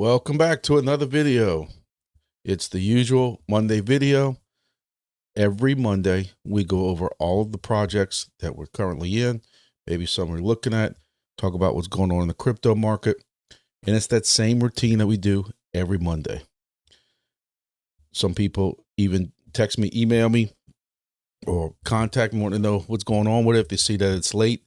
Welcome back to another video. It's the usual Monday video. Every Monday, we go over all of the projects that we're currently in, maybe some we're looking at, talk about what's going on in the crypto market. And it's that same routine that we do every Monday. Some people even text me, email me, or contact me, want to know what's going on with it if they see that it's late.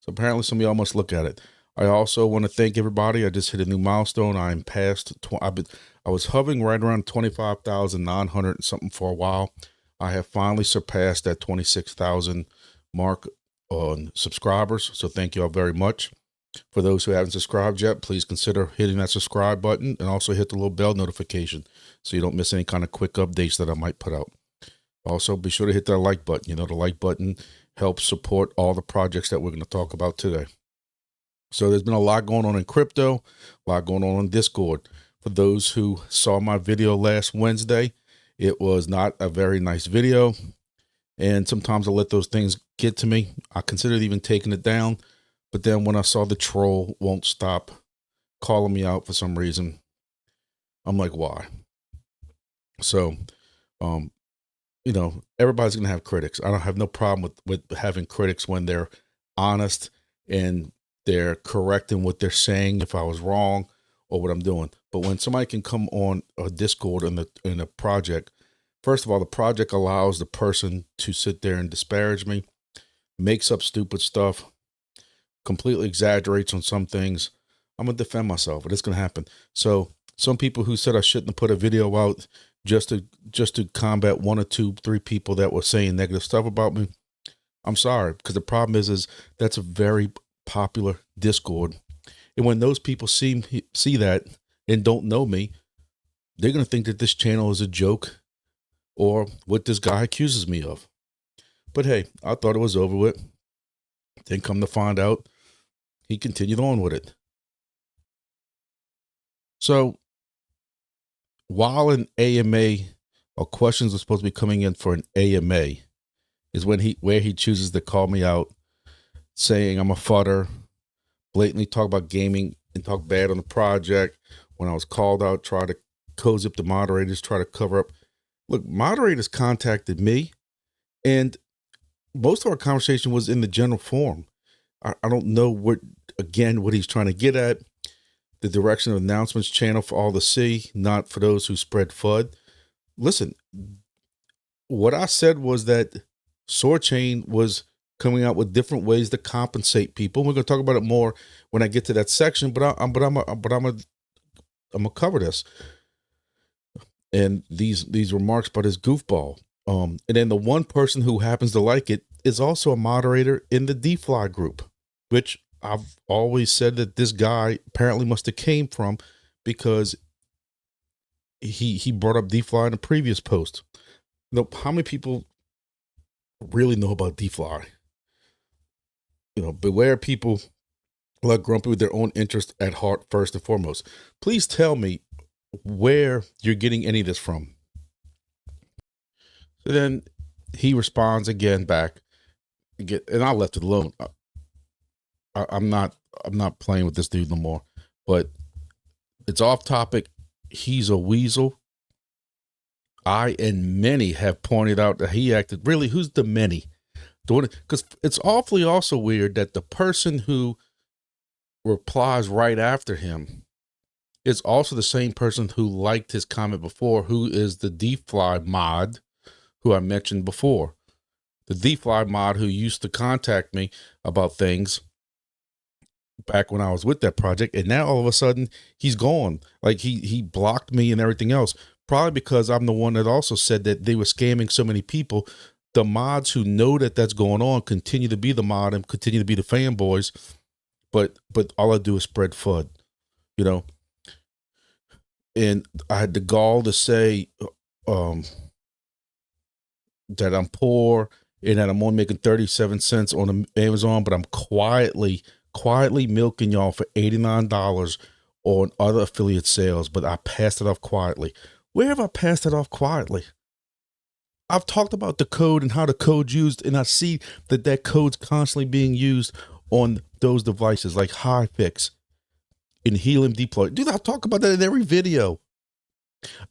So apparently some of y'all must look at it. I also want to thank everybody. I just hit a new milestone. I'm past, I was hovering right around 25,900 and something for a while. I have finally surpassed that 26,000 mark on subscribers. So thank you all very much. For those who haven't subscribed yet, please consider hitting that subscribe button and also hit the little bell notification so you don't miss any kind of quick updates that I might put out. Also, be sure to hit that like button. You know, the like button helps support all the projects that we're going to talk about today. So there's been a lot going on in crypto, a lot going on Discord. For those who saw my video last Wednesday, it was not a very nice video. And sometimes I let those things get to me. I considered even taking it down. But then when I saw the troll won't stop calling me out for some reason, I'm like, why? So, you know, everybody's going to have critics. I don't have no problem with having critics when they're honest and they're correcting what they're saying if I was wrong or what I'm doing. But when somebody can come on a Discord in a project, first of all, the project allows the person to sit there and disparage me, makes up stupid stuff, completely exaggerates on some things. I'm going to defend myself, but it's going to happen. So some people who said I shouldn't have put a video out just to combat one or two, three people that were saying negative stuff about me, I'm sorry, because the problem is that's a very popular Discord. And when those people see that and don't know me, they're going to think that this channel is a joke or what this guy accuses me of. But hey, I thought it was over with. Then come to find out, he continued on with it. So while an AMA or questions are supposed to be coming in for an AMA is where he chooses to call me out, saying I'm a fudder, blatantly talk about gaming and talk bad on the project. When I was called out, try to cozy up the moderators, try to cover up. Look, moderators contacted me, and most of our conversation was in the general forum. I don't know what he's trying to get at. The direction of announcements channel for all to see, not for those who spread FUD. Listen, what I said was that Soarchain was coming out with different ways to compensate people. We're going to talk about it more when I get to that section, but I'm gonna cover this and these remarks about his goofball. And then the one person who happens to like it is also a moderator in the DFly group, which I've always said that this guy apparently must have came from, because he brought up DFly in a previous post. Now, how many people really know about DFly? You know, beware people like Grumpy with their own interest at heart first and foremost. Please tell me where you're getting any of this from. So then he responds again back, and I left it alone. I'm not playing with this dude no more. But it's off topic. He's a weasel. I and many have pointed out that he acted. Really, who's the many? Because it's awfully also weird that the person who replies right after him is also the same person who liked his comment before, who is the DFly mod who I mentioned before. The DFly mod who used to contact me about things back when I was with that project, and now all of a sudden he's gone. Like he blocked me and everything else, probably because I'm the one that also said that they were scamming so many people. The mods who know that that's going on continue to be the mod and continue to be the fanboys, but all I do is spread FUD, you know. And I had the gall to say that I'm poor and that I'm only making 37 cents on Amazon, but I'm quietly milking y'all for $89 on other affiliate sales, but I passed it off quietly. Where have I passed it off quietly? I've talked about the code and how the code's used, and I see that code's constantly being used on those devices like HiFix in Helium deploy. Dude, I talk about that in every video.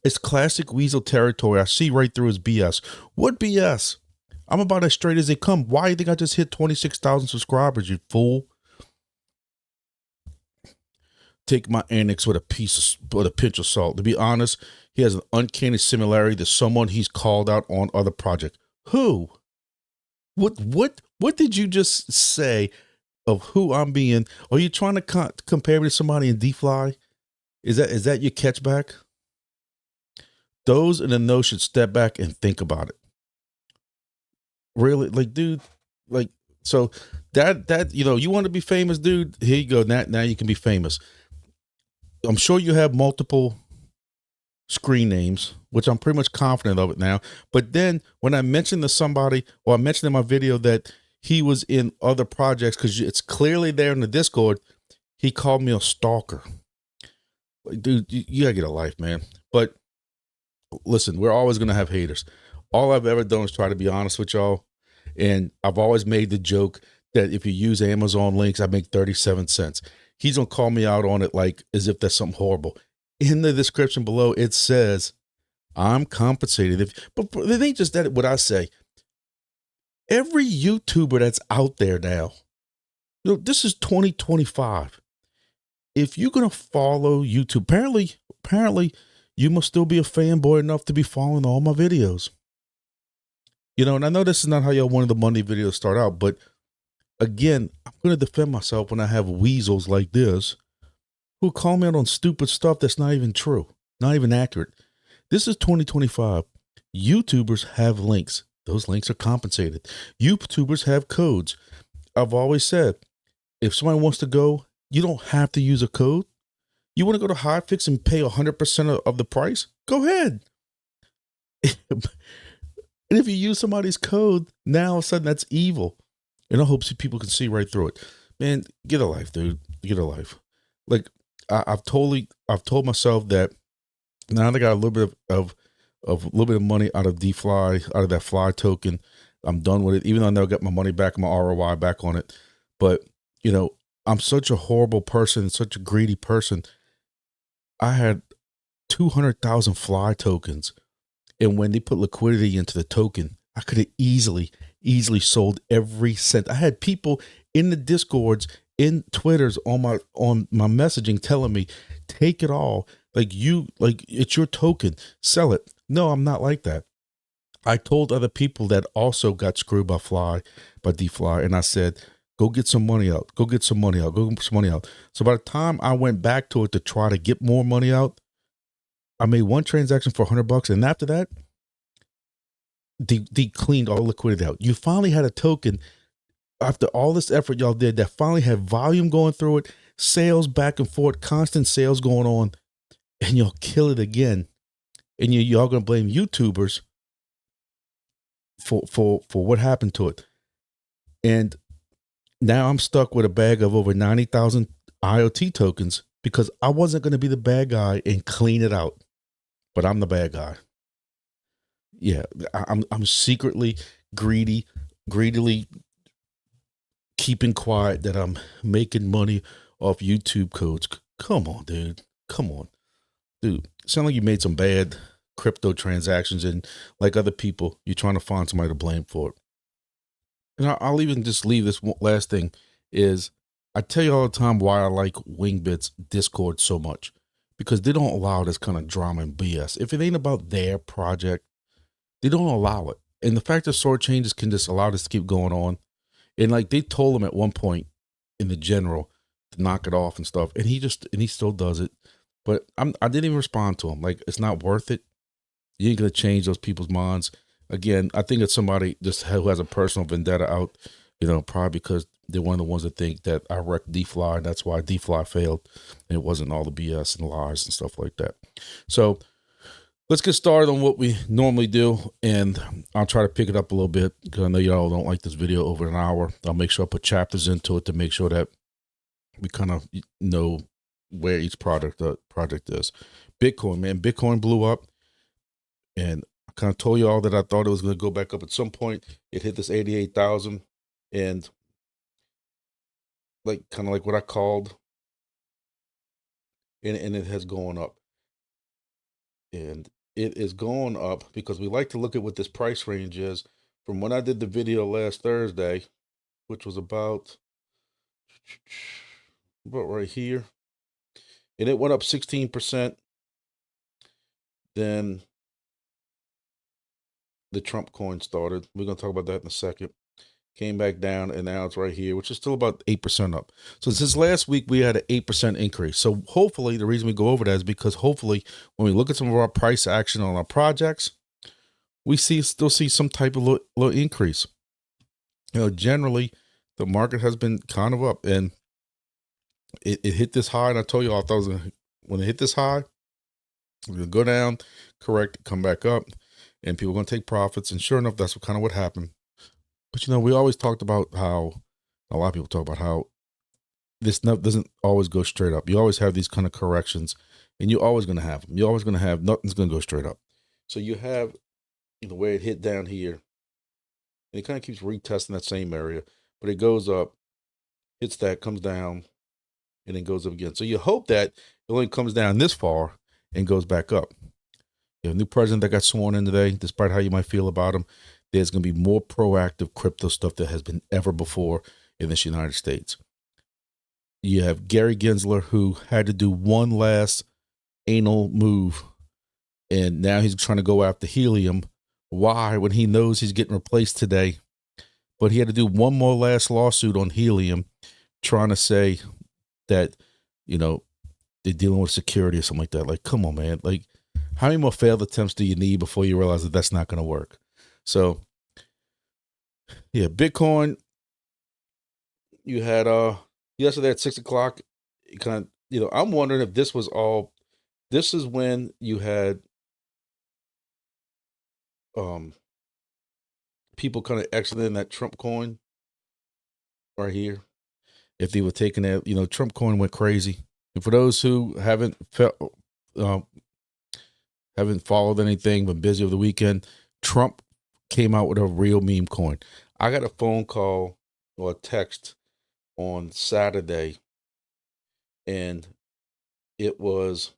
It's classic weasel territory. I see right through his BS. What BS? I'm about as straight as they come. Why do you think I just hit 26,000 subscribers, you fool? Take my annex with a pinch of salt. To be honest, he has an uncanny similarity to someone he's called out on other projects. Who? What did you just say of who I'm being? Are you trying to compare me to somebody in D-Fly? Is that your catchback? Those in the know should step back and think about it. Really, like, dude, like, so that you know, you want to be famous, dude. Here you go. Now you can be famous. I'm sure you have multiple screen names, which I'm pretty much confident of it now. But then when I mentioned to somebody, or I mentioned in my video that he was in other projects, because it's clearly there in the Discord, he called me a stalker. Like, dude, you gotta get a life, man. But listen, we're always gonna have haters. All I've ever done is try to be honest with y'all. And I've always made the joke that if you use Amazon links, I make 37 cents. He's gonna call me out on it like as if that's something horrible. In the description below, it says I'm compensated. But it ain't just that. What I say, every YouTuber that's out there now, you know, this is 2025. If you're gonna follow YouTube, apparently, you must still be a fanboy enough to be following all my videos. You know, and I know this is not how y'all wanted the Monday videos start out, but again, I'm going to defend myself when I have weasels like this who call me out on stupid stuff that's not even true, not even accurate. This is 2025. YouTubers have links. Those links are compensated. YouTubers have codes. I've always said, if somebody wants to go, you don't have to use a code. You want to go to HiFix and pay 100% of the price? Go ahead. And if you use somebody's code, now all of a sudden that's evil. And I hope people can see right through it. Man, get a life, dude. Get a life. Like I've told myself that now that I got a little bit of money out of D-Fly, out of that Fly token, I'm done with it. Even though I never got my money back, my ROI back on it. But you know, I'm such a horrible person, such a greedy person. I had 200,000 Fly tokens. And when they put liquidity into the token, I could have easily sold every cent. I had people in the Discords, in Twitters, on my messaging telling me, take it all. Like it's your token, sell it. No, I'm not like that. I told other people that also got screwed by D-Fly, and I said, go get some money out. Go get some money out. Go get some money out. So by the time I went back to it to try to get more money out, I made one transaction for $100, and after that, they cleaned all liquidity out. You finally had a token after all this effort y'all did that finally had volume going through it, sales back and forth, constant sales going on, and y'all kill it again. And y'all gonna blame YouTubers for what happened to it. And now I'm stuck with a bag of over 90,000 IoT tokens because I wasn't gonna be the bad guy and clean it out. But I'm the bad guy. Yeah, I'm secretly greedily keeping quiet that I'm making money off YouTube codes. Come on, dude. Come on, dude. Sound like you made some bad crypto transactions, and like other people, you're trying to find somebody to blame for it. And I'll even just leave this last thing is I tell you all the time why I like Wingbits Discord so much. Because they don't allow this kind of drama and BS. If it ain't about their project, they don't allow it. And the fact that Soarchain can just allow this to keep going on. And like they told him at one point in the general to knock it off and stuff. And he still does it. But I didn't even respond to him. Like, it's not worth it. You ain't going to change those people's minds. Again, I think it's somebody just who has a personal vendetta out, you know, probably because they're one of the ones that think that I wrecked D-Fly, and that's why D-Fly failed. And it wasn't all the BS and lies and stuff like that. So let's get started on what we normally do. And I'll try to pick it up a little bit because I know y'all don't like this video over an hour. I'll make sure I put chapters into it to make sure that we kind of know where each project is. Bitcoin, man. Bitcoin blew up. And I kind of told y'all that I thought it was going to go back up at some point. It hit this 88,000. And like kind of like what I called and it has gone up. And it is going up because we like to look at what this price range is from when I did the video last Thursday, which was about right here. And it went up 16%. Then the Trump coin started. We're going to talk about that in a second. Came back down, and now it's right here, which is still about 8% up. So since last week, we had an 8% increase. So hopefully, the reason we go over that is because hopefully, when we look at some of our price action on our projects, we still see some type of little increase. You know, generally, the market has been kind of up, and it hit this high. And I told you all, I thought it was when it hit this high, we're gonna go down, correct, come back up, and people are gonna take profits. And sure enough, that's what happened. But, you know, we always talked about how a lot of people talk about how this stuff doesn't always go straight up. You always have these kind of corrections, and you're always going to have them. You're always going to have nothing's going to go straight up. So you have the way it hit down here, and it kind of keeps retesting that same area, but it goes up, hits that, comes down, and then goes up again. So you hope that it only comes down this far and goes back up. You have a new president that got sworn in today, despite how you might feel about him. There's going to be more proactive crypto stuff that has been ever before in this United States. You have Gary Gensler, who had to do one last anal move, and now he's trying to go after Helium. Why? When he knows he's getting replaced today. But he had to do one more last lawsuit on Helium, trying to say that, you know, they're dealing with security or something like that. Like, come on, man. Like, how many more failed attempts do you need before you realize that that's not going to work? So, yeah, Bitcoin, you had yesterday at 6 o'clock, kind of, you know, I'm wondering if this was all, this is when you had people kind of exiting that Trump coin right here. If they were taking that, you know, Trump coin went crazy. And for those who haven't followed anything, been busy over the weekend, Trump came out with a real meme coin. I got a phone call or a text on Saturday, and it was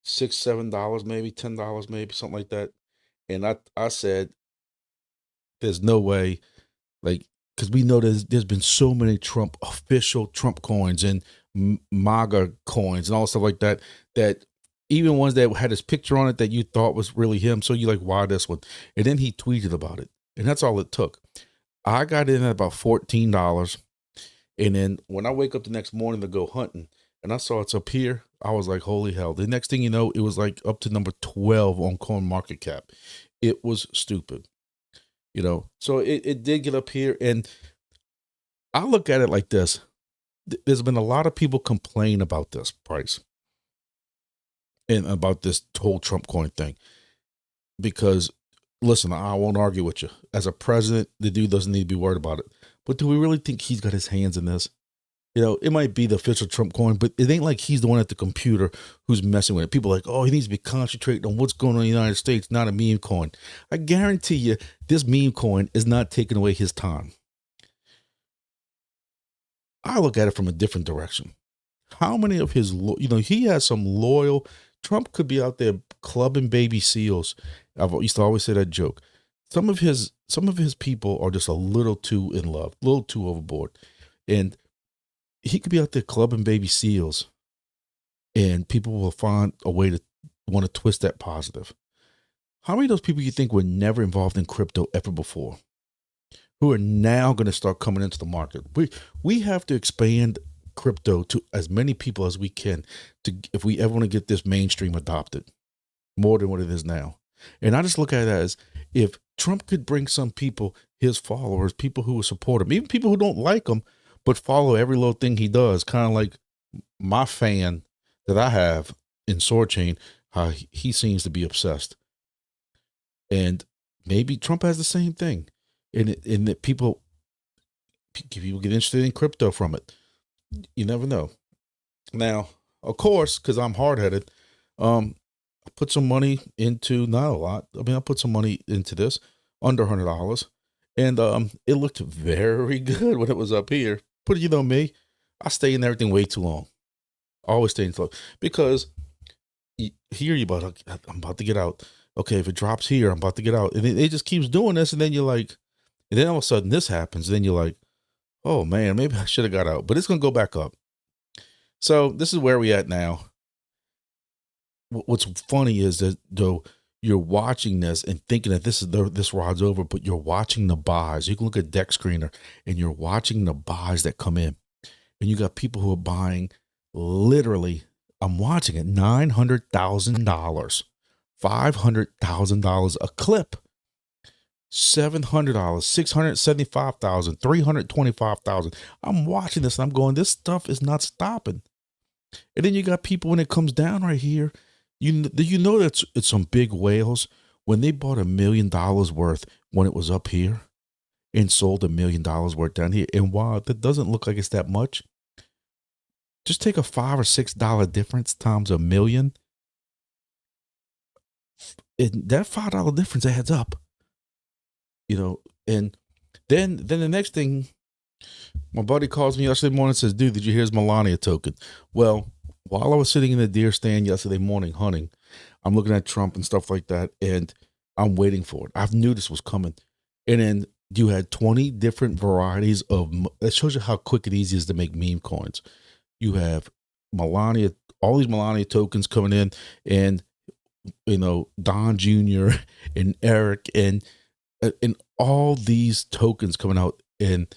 $6, $7, maybe $10, maybe something like that. And I said, there's no way, like, because we know there's been so many official Trump coins and MAGA coins and all stuff like that, that even ones that had his picture on it that you thought was really him. So you're like, why this one? And then he tweeted about it. And that's all it took. I got in at about $14. And then when I wake up the next morning to go hunting and I saw it's up here, I was like, holy hell. The next thing you know, it was like up to number 12 on CoinMarketCap. It was stupid. You know, so it did get up here. And I look at it like this. There's been a lot of people complain about this price and about this whole Trump coin thing. Because, listen, I won't argue with you. As a president, the dude doesn't need to be worried about it. But do we really think he's got his hands in this? You know, it might be the official Trump coin, but it ain't like he's the one at the computer who's messing with it. People are like, oh, he needs to be concentrating on what's going on in the United States, not a meme coin. I guarantee you this meme coin is not taking away his time. I look at it from a different direction. How many of his, you know, he has some loyal, Trump could be out there clubbing baby seals. I used to always say that joke. Some of his people are just a little too in love, a little too overboard. And he could be out there clubbing baby seals, and people will find a way to want to twist that positive. How many of those people you think were never involved in crypto ever before, who are now going to start coming into the market? We have to expand crypto to as many people as we can if we ever want to get this mainstream adopted more than what it is now. And I just look at it as, if Trump could bring some people, his followers, people who will support him, even people who don't like him, but follow every little thing he does, kind of like my fan that I have in Soarchain, how he seems to be obsessed. And maybe Trump has the same thing. And that people get interested in crypto from it. You never know. Now, of course, because I'm hard-headed, I put some money into, not a lot. I mean, I put some money into this, under $100. And it looked very good when it was up here. But you know me, I stay in everything way too long. Always staying slow, because here you about, I'm about to get out. Okay, if it drops here, I'm about to get out. And it just keeps doing this. And then you're like, and then all of a sudden this happens. And then you're like, oh man, maybe I should have got out, but it's going to go back up. So this is where we at now. What's funny is that though you're watching this and thinking that this rod's over, but you're watching the buys. You can look at Deck Screener and you're watching the buys that come in, and you got people who are buying literally, I'm watching it, $900,000, $500,000 a clip, $700, $675,000, $325,000. I'm watching this and I'm going, this stuff is not stopping. And then you got people, when it comes down right here, you know that it's some big whales when they bought $1 million worth when it was up here and sold $1 million worth down here. And while that doesn't look like it's that much, just take a $5 or $6 difference times $1 million. And that $5 difference adds up, you know. And then the next thing, my buddy calls me yesterday morning and says, dude, did you hear his Melania token? Well, while I was sitting in the deer stand yesterday morning hunting, I'm looking at Trump and stuff like that, and I'm waiting for it. I knew this was coming. And then you had 20 different varieties of, that shows you how quick and easy it is to make meme coins. You have Melania, all these Melania tokens coming in, and, you know, Don Jr. and Eric and all these tokens coming out. And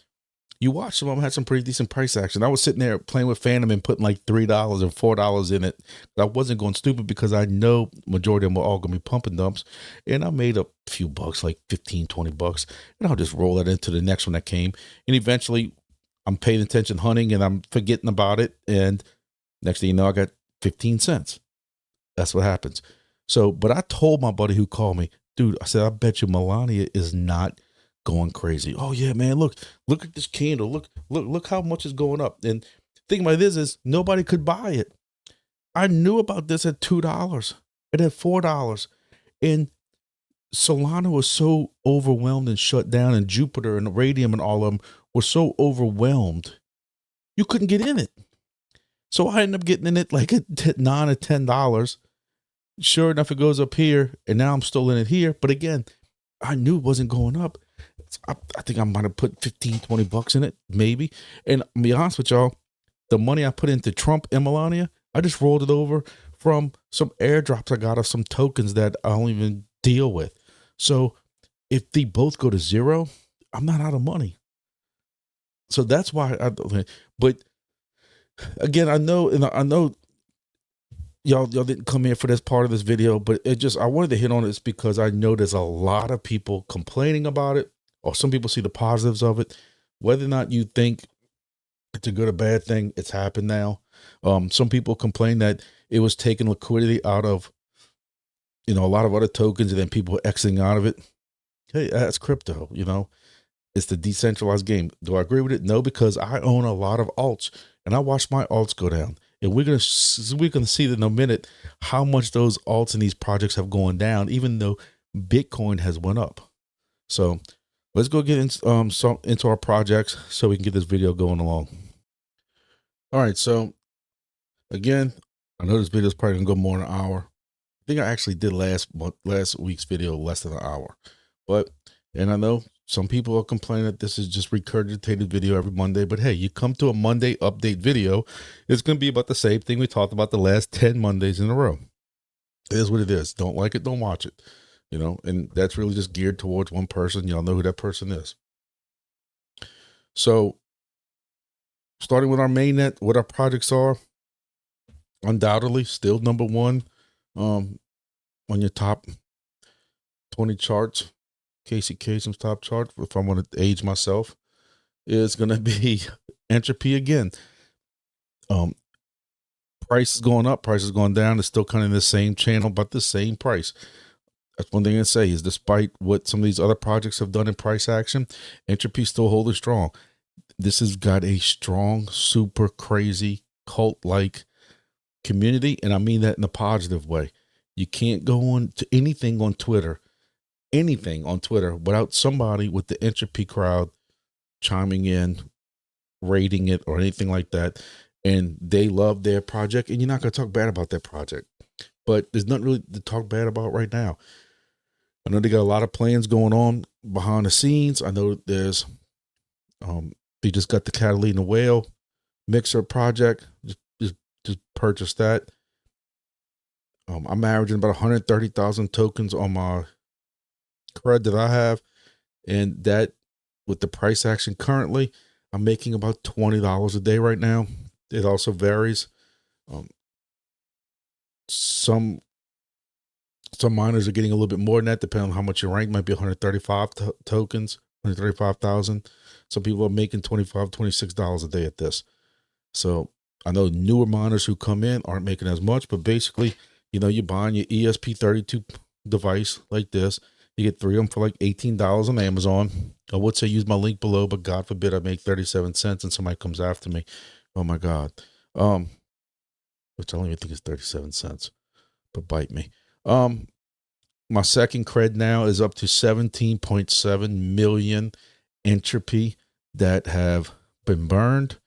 you watch some of them had some pretty decent price action. I was sitting there playing with Phantom and putting like $3 and $4 in it. I wasn't going stupid because I know majority of them were all going to be pumping dumps. And I made a few bucks, like 15, 20 bucks. And I'll just roll that into the next one that came. And eventually I'm paying attention hunting and I'm forgetting about it. And next thing you know, I got 15 cents. That's what happens. So, but I told my buddy who called me, dude, I said, I bet you Melania is not going crazy. Oh yeah, man, look at this candle. Look how much is going up. And thing about this is nobody could buy it. I knew about this at $2 and at $4. And Solana was so overwhelmed and shut down, and Jupiter and Radium and all of them were so overwhelmed, you couldn't get in it. So I ended up getting in it like at $9 or $10. Sure enough, it goes up here, and now I'm still in it here. But again, I knew it wasn't going up. I think I might have put 15, 20 bucks in it, maybe. And I'll be honest with y'all, the money I put into Trump and Melania, I just rolled it over from some airdrops I got of some tokens that I don't even deal with. So if they both go to zero, I'm not out of money. So that's why but again, I know y'all didn't come here for this part of this video, but I wanted to hit on this because I know there's a lot of people complaining about it, or some people see the positives of it. Whether or not you think it's a good or bad thing, it's happened now. Some people complain that it was taking liquidity out of, you know, a lot of other tokens, and then people exiting out of it. Hey, that's crypto, you know. It's the decentralized game. Do I agree with it? No, because I own a lot of alts, and I watch my alts go down. And we're gonna see in a minute how much those alts in these projects have gone down, even though Bitcoin has went up. So let's go get into our projects so we can get this video going along. All right. So again, I know this video is probably gonna go more than an hour. I think I actually did last week's video less than an hour, and I know some people are complaining that this is just regurgitated video every Monday, but hey, you come to a Monday update video, it's going to be about the same thing we talked about the last 10 Mondays in a row. It is what it is. Don't like it, don't watch it, you know, and that's really just geared towards one person. Y'all know who that person is. So starting with our mainnet, what our projects are, undoubtedly still number one on your top 20 charts. Casey Kasem's top chart, if I want to age myself, is going to be Entropy again. Price is going up, price is going down. It's still kind of in the same channel, but the same price. That's one thing I say is, despite what some of these other projects have done in price action, Entropy still holding strong. This has got a strong, super crazy cult-like community, and I mean that in a positive way. You can't go on to anything on Twitter without somebody with the Entropy crowd chiming in, rating it, or anything like that. and they love their project, and you're not going to talk bad about that project. But there's nothing really to talk bad about right now. I know they got a lot of plans going on behind the scenes. I know there's, they just got the Catalina Whale mixer project. Just purchased that. I'm averaging about 130,000 tokens on my cred that I have, and that with the price action currently, I'm making about $20 a day right now. It also varies. Some miners are getting a little bit more than that, depending on how much you rank. Might be 135 tokens, 135,000. Some people are making $25, $26 a day at this. So I know newer miners who come in aren't making as much, but basically, you know, you're buying your ESP32 device like this. You get 3 of them for like $18 on Amazon. I would say use my link below, but God forbid I make 37 cents and somebody comes after me. Oh my God. Which I don't even think is 37 cents, but bite me. My second cred now is up to 17.7 million entropy that have been burned,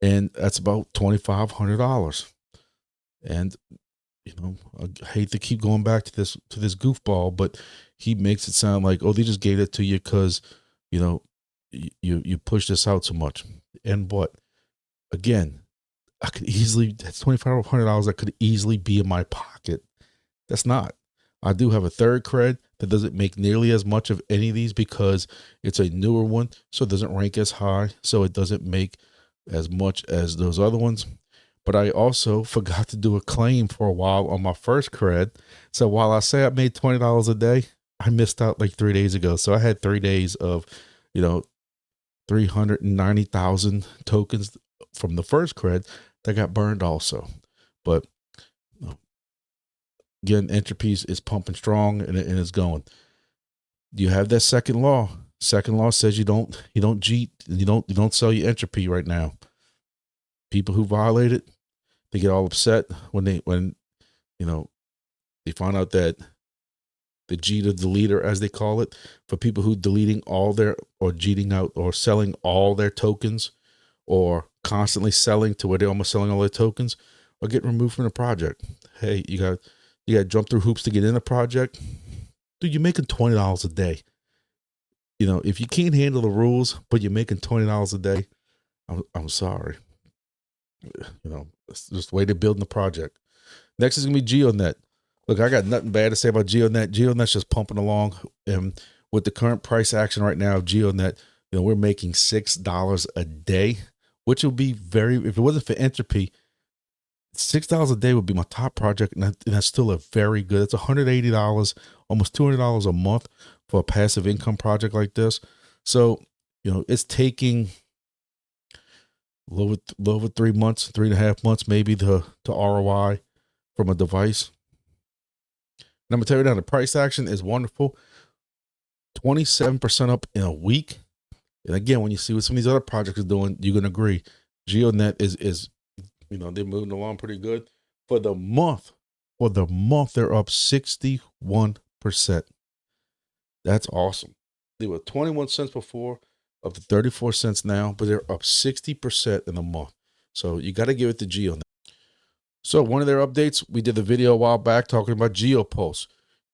and that's about $2,500. And you know, I hate to keep going back to this goofball, but he makes it sound like, oh, they just gave it to you because, you know, you push this out so much. And what? Again, I could easily, that's $2,500 that could easily be in my pocket. That's not. I do have a third cred that doesn't make nearly as much of any of these because it's a newer one, so it doesn't rank as high, so it doesn't make as much as those other ones. But I also forgot to do a claim for a while on my first cred. So while I say I made $20 a day, I missed out like 3 days ago. So I had 3 days of, you know, 390,000 tokens from the first cred that got burned also. But again, entropy is pumping strong and it's going. You have that second law. Second law says you don't cheat, you don't sell your entropy right now. People who violate it, they get all upset when you know, they find out that the Jeter deleter, as they call it, for people who deleting all their, or cheating out or selling all their tokens, or constantly selling to where they're almost selling all their tokens, or get removed from the project. Hey, you got to jump through hoops to get in a project. Dude, you're making $20 a day. You know, if you can't handle the rules, but you're making $20 a day, I'm sorry. You know, it's just the way they're building the project. Next is going to be GeoDNet. Look, I got nothing bad to say about GeoDNet. GeoDNet's just pumping along. And with the current price action right now of GeoDNet, you know, we're making $6 a day, which would be very, if it wasn't for entropy, $6 a day would be my top project. And that's still a very good, it's $180, almost $200 a month for a passive income project like this. So, you know, it's taking a little over 3 months, 3.5 months, maybe to ROI from a device. And I'm gonna tell you now, the price action is wonderful. 27% up in a week. And again, when you see what some of these other projects are doing, you're gonna agree. GeoDNet is, you know, they're moving along pretty good. For the month, they're up 61%. That's awesome. They were 21 cents before, up to 34 cents now, but they're up 60% in a month. So you got to give it to GeoDNet. So one of their updates, we did the video a while back talking about GeoPulse.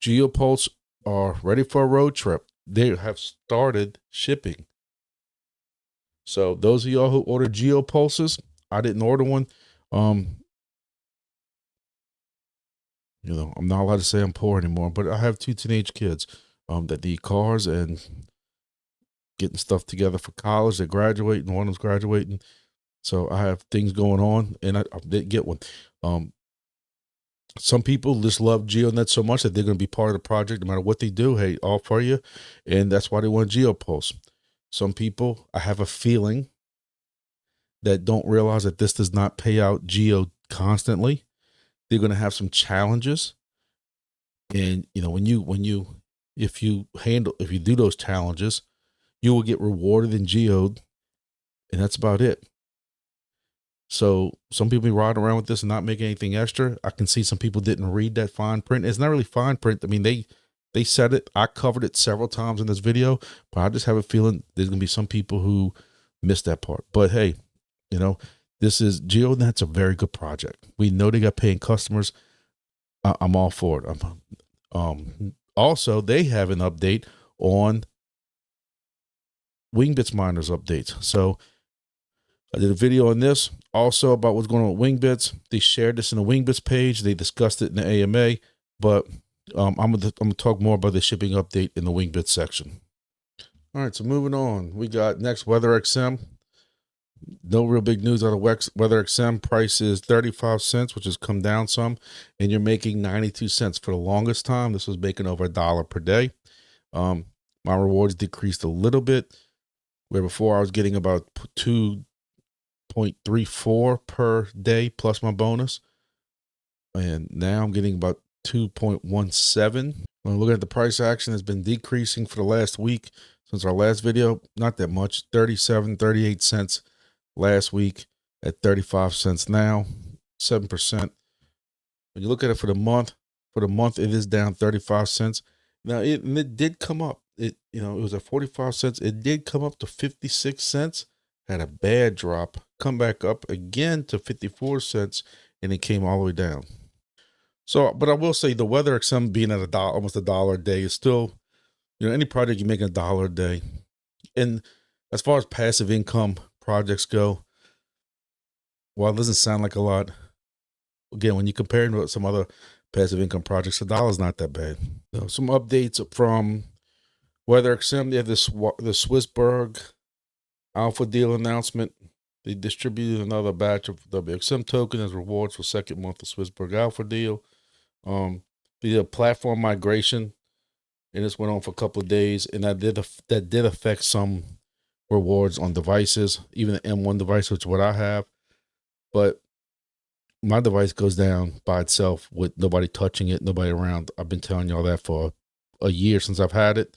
GeoPulse are ready for a road trip. They have started shipping. So those of y'all who ordered GeoPulses, I didn't order one. You know, I'm not allowed to say I'm poor anymore, but I have 2 teenage kids that need cars and getting stuff together for college. They're graduating. One of them's graduating. So I have things going on, and I didn't get one. Some people just love GeoDNet so much that they're going to be part of the project no matter what they do. Hey, all for you. And that's why they want GeoPulse. Some people, I have a feeling, that don't realize that this does not pay out Geo constantly. They're going to have some challenges. And, you know, if you do those challenges, you will get rewarded in Geode, and that's about it. So some people be riding around with this and not making anything extra. I can see some people didn't read that fine print. It's not really fine print. I mean, they said it. I covered it several times in this video, but I just have a feeling there's going to be some people who missed that part. But hey, you know, This is GeoDnet's a very good project. We know they got paying customers. I'm all for it. Also, they have an update on Wingbits miners updates. So I did a video on this also about what's going on with Wingbits. They shared this in the Wingbits page. They discussed it in the AMA, but I'm gonna talk more about the shipping update in the Wingbits section. All right, so moving on, we got next WeatherXM. No real big news out of WeatherXM. Price is 35 cents, which has come down some, and you're making 92 cents for the longest time. This was making over $1 per day. My rewards decreased a little bit, where before I was getting about 2.34 per day plus my bonus, and now I'm getting about 2.17. When looking at the price action, has been decreasing for the last week since our last video. Not that much, 38 cents last week, at 35 cents now, 7%. When you look at it for the month it is down 35 cents. Now it did come up. It was at 45 cents. It did come up to 56 cents. Had a bad drop, come back up again to 54 cents, and it came all the way down. So, but I will say the WeatherXM being at almost $1 a day is still, any project you make $1 a day. And as far as passive income projects go, while it doesn't sound like a lot, again, when you compare it with some other passive income projects, $1 is not that bad. So some updates from WeatherXM. They have the Swissberg Alpha deal announcement. They distributed another batch of WXM token as rewards for second month of Swissberg Alpha deal. They did a platform migration, and this went on for a couple of days, and that did affect some rewards on devices, even the M1 device, which is what I have. But my device goes down by itself with nobody touching it, nobody around. I've been telling y'all that for a year since I've had it.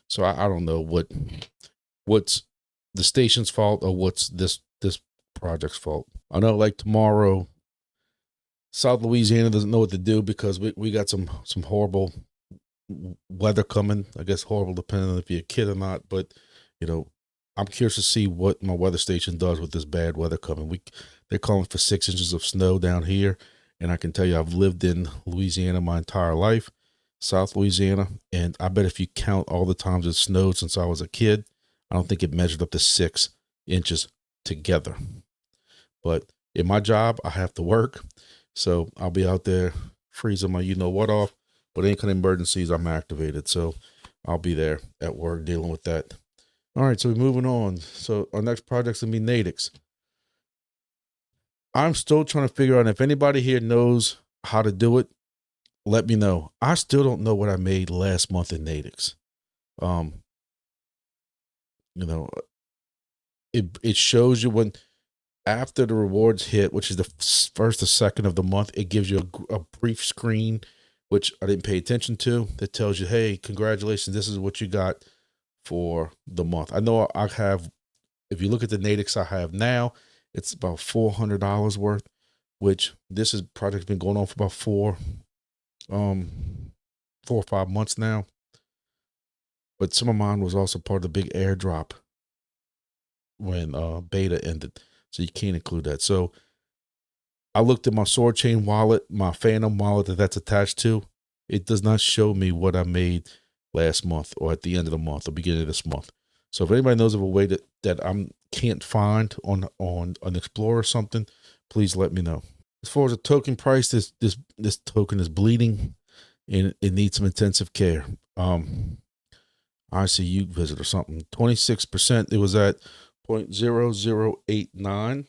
So I don't know what's the station's fault or what's this project's fault. I know, like, tomorrow, South Louisiana doesn't know what to do because we got some horrible weather coming. I guess horrible depending on if you're a kid or not. But, I'm curious to see what my weather station does with this bad weather coming. They're calling for 6 inches of snow down here. And I can tell you, I've lived in Louisiana my entire life, South Louisiana. And I bet if you count all the times it snowed since I was a kid, I don't think it measured up to 6 inches together. But in my job, I have to work. So I'll be out there freezing my you-know-what off. But any kind of emergencies, I'm activated. So I'll be there at work dealing with that. All right, so we're moving on. So our next project's going to be NATIX. I'm still trying to figure out if anybody here knows how to do it. Let me know. I still don't know what I made last month in NATIX. It shows you when after the rewards hit, which is the first or second of the month, it gives you a brief screen, which I didn't pay attention to, that tells you, hey, congratulations, this is what you got for the month. I know I have, if you look at the NATIX I have now, it's about $400 worth, which this project's been going on for about 4 or 5 months now. But some of mine was also part of the big AIRDROP when beta ended, so you can't include that. So I looked at my Soarchain wallet, my Phantom wallet that's attached to. It does not show me what I made last month or at the end of the month or beginning of this month. So if anybody knows of a way that I can't find on an Explorer or something, please let me know. As far as the token price, this token is bleeding and it needs some intensive care. ICU visit or something. 26%. It was at 0.00089.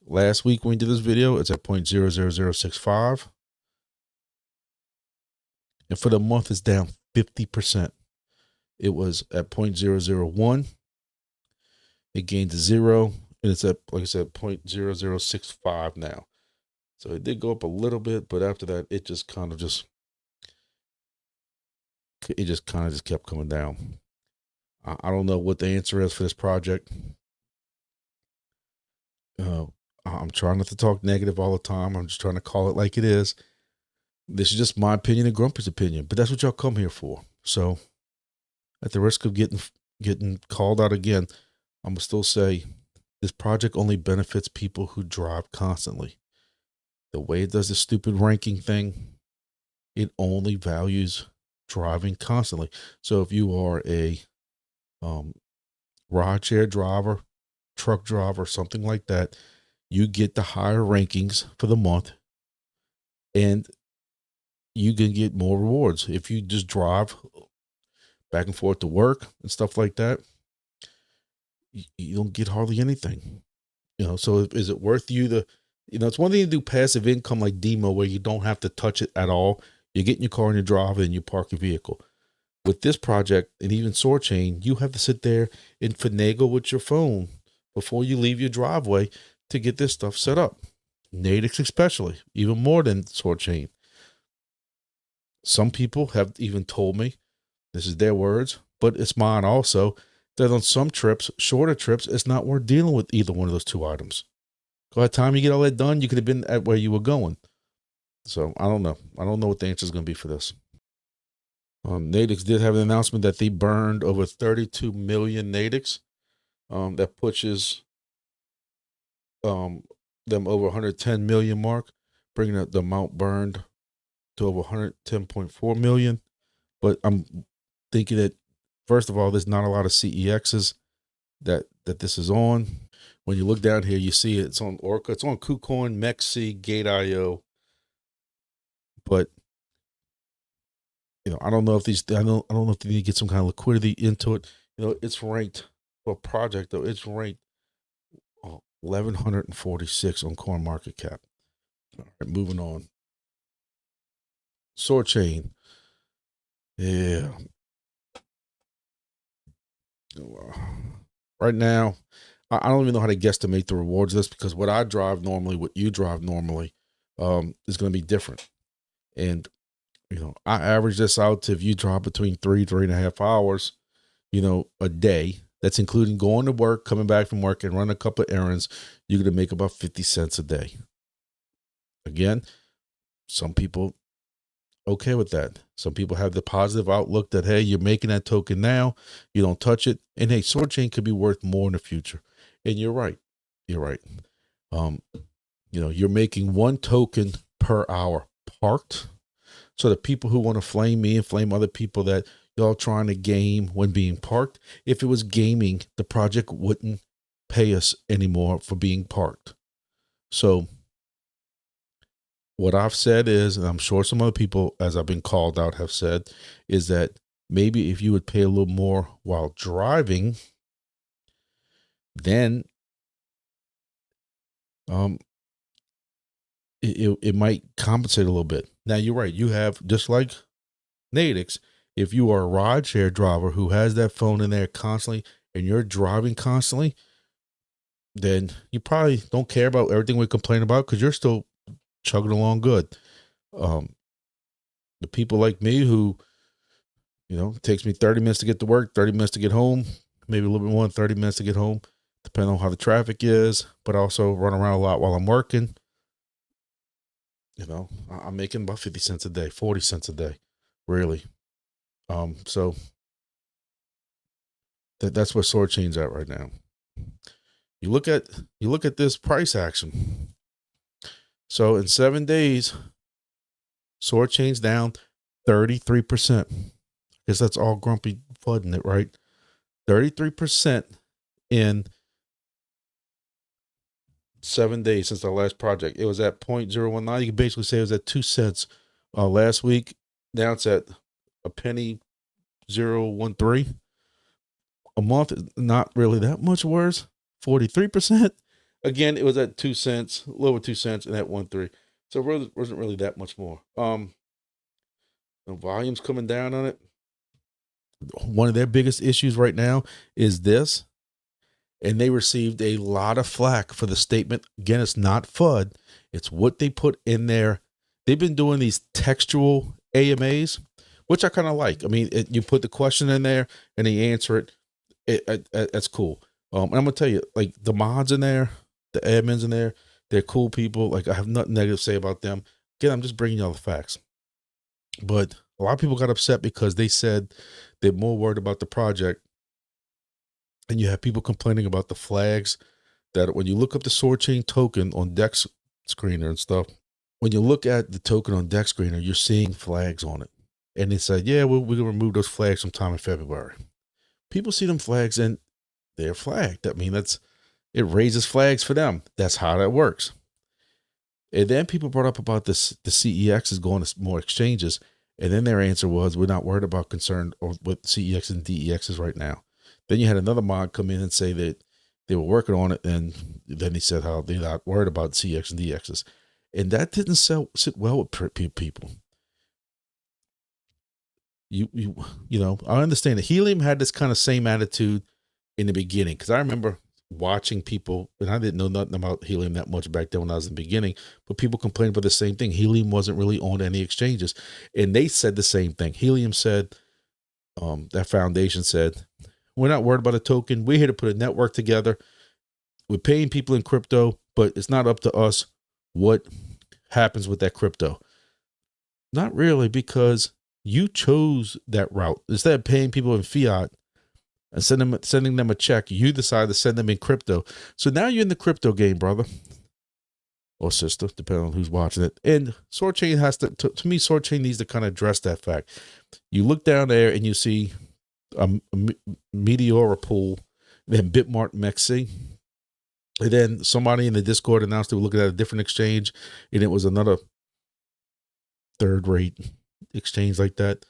Last week when we did this video, it's at 0.00065. And for the month, it's down 50%. It was at 0.001. It gained to 0, and it's at, like I said, 0.0065 now. So it did go up a little bit, but after that, it just kind of kept coming down. I don't know what the answer is for this project. I'm trying not to talk negative all the time. I'm just trying to call it like it is. This is just my opinion and Grumpy's opinion, but that's what y'all come here for. So at the risk of getting called out again, I'm going to still say This project only benefits people who drive constantly. The way it does this stupid ranking thing, it only values driving constantly. So if you are a rideshare driver, truck driver, something like that, you get the higher rankings for the month, and you can get more rewards. If you just drive back and forth to work and stuff like that, you don't get hardly anything. So is it worth you to, it's one thing to do passive income like DIMO where you don't have to touch it at all. You get in your car and you drive and you park your vehicle. With this project and even Soarchain, you have to sit there and finagle with your phone before you leave your driveway to get this stuff set up. NATIX especially, even more than Soarchain. Some people have even told me, this is their words, but it's mine also, that on some trips, shorter trips, it's not worth dealing with either one of those two items. By the time you get all that done, you could have been at where you were going. So I don't know. I don't know what the answer is going to be for this. NATIX did have an announcement that they burned over 32 million NATIX. That pushes them over 110 million mark, bringing the amount burned to over 110.4 million. But I'm thinking that, first of all, there's not a lot of CEXs that this is on. When you look down here, you see it's on Orca, it's on KuCoin, MEXC, Gate.io. But I don't know if these, I don't know if they need to get some kind of liquidity into it. It's ranked for a project though. It's ranked 1146 on CoinMarketCap. All right, moving on. Soarchain. Yeah. Right now, I don't even know how to guesstimate the rewards of this, because what I drive normally, what you drive normally, is going to be different. And, I average this out to, if you drive between 3.5 hours, a day, that's including going to work, coming back from work, and running a couple of errands, you're going to make about 50 cents a day. Again, some people okay with that. Some people have the positive outlook that, hey, you're making that token now, you don't touch it, and hey, Soarchain could be worth more in the future. And you're right. You're right. You're making one token per hour parked. So the people who want to flame me and flame other people that y'all trying to game when being parked, if it was gaming, the project wouldn't pay us anymore for being parked. So what I've said is, and I'm sure some other people, as I've been called out, have said, is that maybe if you would pay a little more while driving, then it might compensate a little bit. Now, you're right. You have, just like NATIX, if you are a rideshare driver who has that phone in there constantly and you're driving constantly, then you probably don't care about everything we complain about, because you're still chugging along good. The people like me who, it takes me 30 minutes to get to work, 30 minutes to get home, maybe a little bit more than 30 minutes to get home, depending on how the traffic is, but also run around a lot while I'm working. I'm making about 50 cents a day, 40 cents a day, really. So that's where Soarchain's at right now. You look at this price action. So in 7 days, Soarchain's down 33%. I guess that's all grumpy flooding it, right? 33% in 7 days since our last project. It was at 0.019. You can basically say it was at 2 cents last week. Now it's at a penny 0.13. A month is not really that much worse. 43%. Again, it was at 2 cents, a little over 2 cents, and at 1.3. So it wasn't really that much more. The volume's coming down on it. One of their biggest issues right now is this, and they received a lot of flack for the statement. Again, it's not FUD. It's what they put in there. They've been doing these textual AMAs, which I kind of like. I mean, you put the question in there and they answer it. That's cool. And I'm going to tell you, like, the mods in there, the admins in there, they're cool people. Like, I have nothing negative to say about them. Again, I'm just bringing y'all the facts. But a lot of people got upset because they said they're more worried about the project. And you have people complaining about the flags that when you look up the Soarchain token on Dex Screener and stuff, when you look at the token on Dex Screener, you're seeing flags on it. And they said, yeah, we're going to remove those flags sometime in February. People see them flags and they're flagged. I mean, it raises flags for them. That's how that works. And then people brought up about this, the CEX is going to more exchanges. And then their answer was, we're not worried about concerned with CEX and DEXs right now. Then you had another mod come in and say that they were working on it. And then he said how they're not worried about CEX and DEXs. And that didn't sit well with people. You know, I understand that Helium had this kind of same attitude in the beginning, because I remember watching people, and I didn't know nothing about Helium that much back then when I was in the beginning, but people complained about the same thing. Helium wasn't really on any exchanges, and they said the same thing. Helium said, that foundation said, we're not worried about a token. We're here to put a network together. We're paying people in crypto, but it's not up to us what happens with that crypto. Not really, because you chose that route. Instead of paying people in fiat and sending them a check, you decided to send them in crypto. So now you're in the crypto game, brother or sister, depending on who's watching it. And Soarchain has to me, Soarchain needs to kind of address that fact. You look down there and you see a Meteora pool, then Bitmart Mexi. And then somebody in the Discord announced they were looking at a different exchange, and it was another third-rate exchange like that.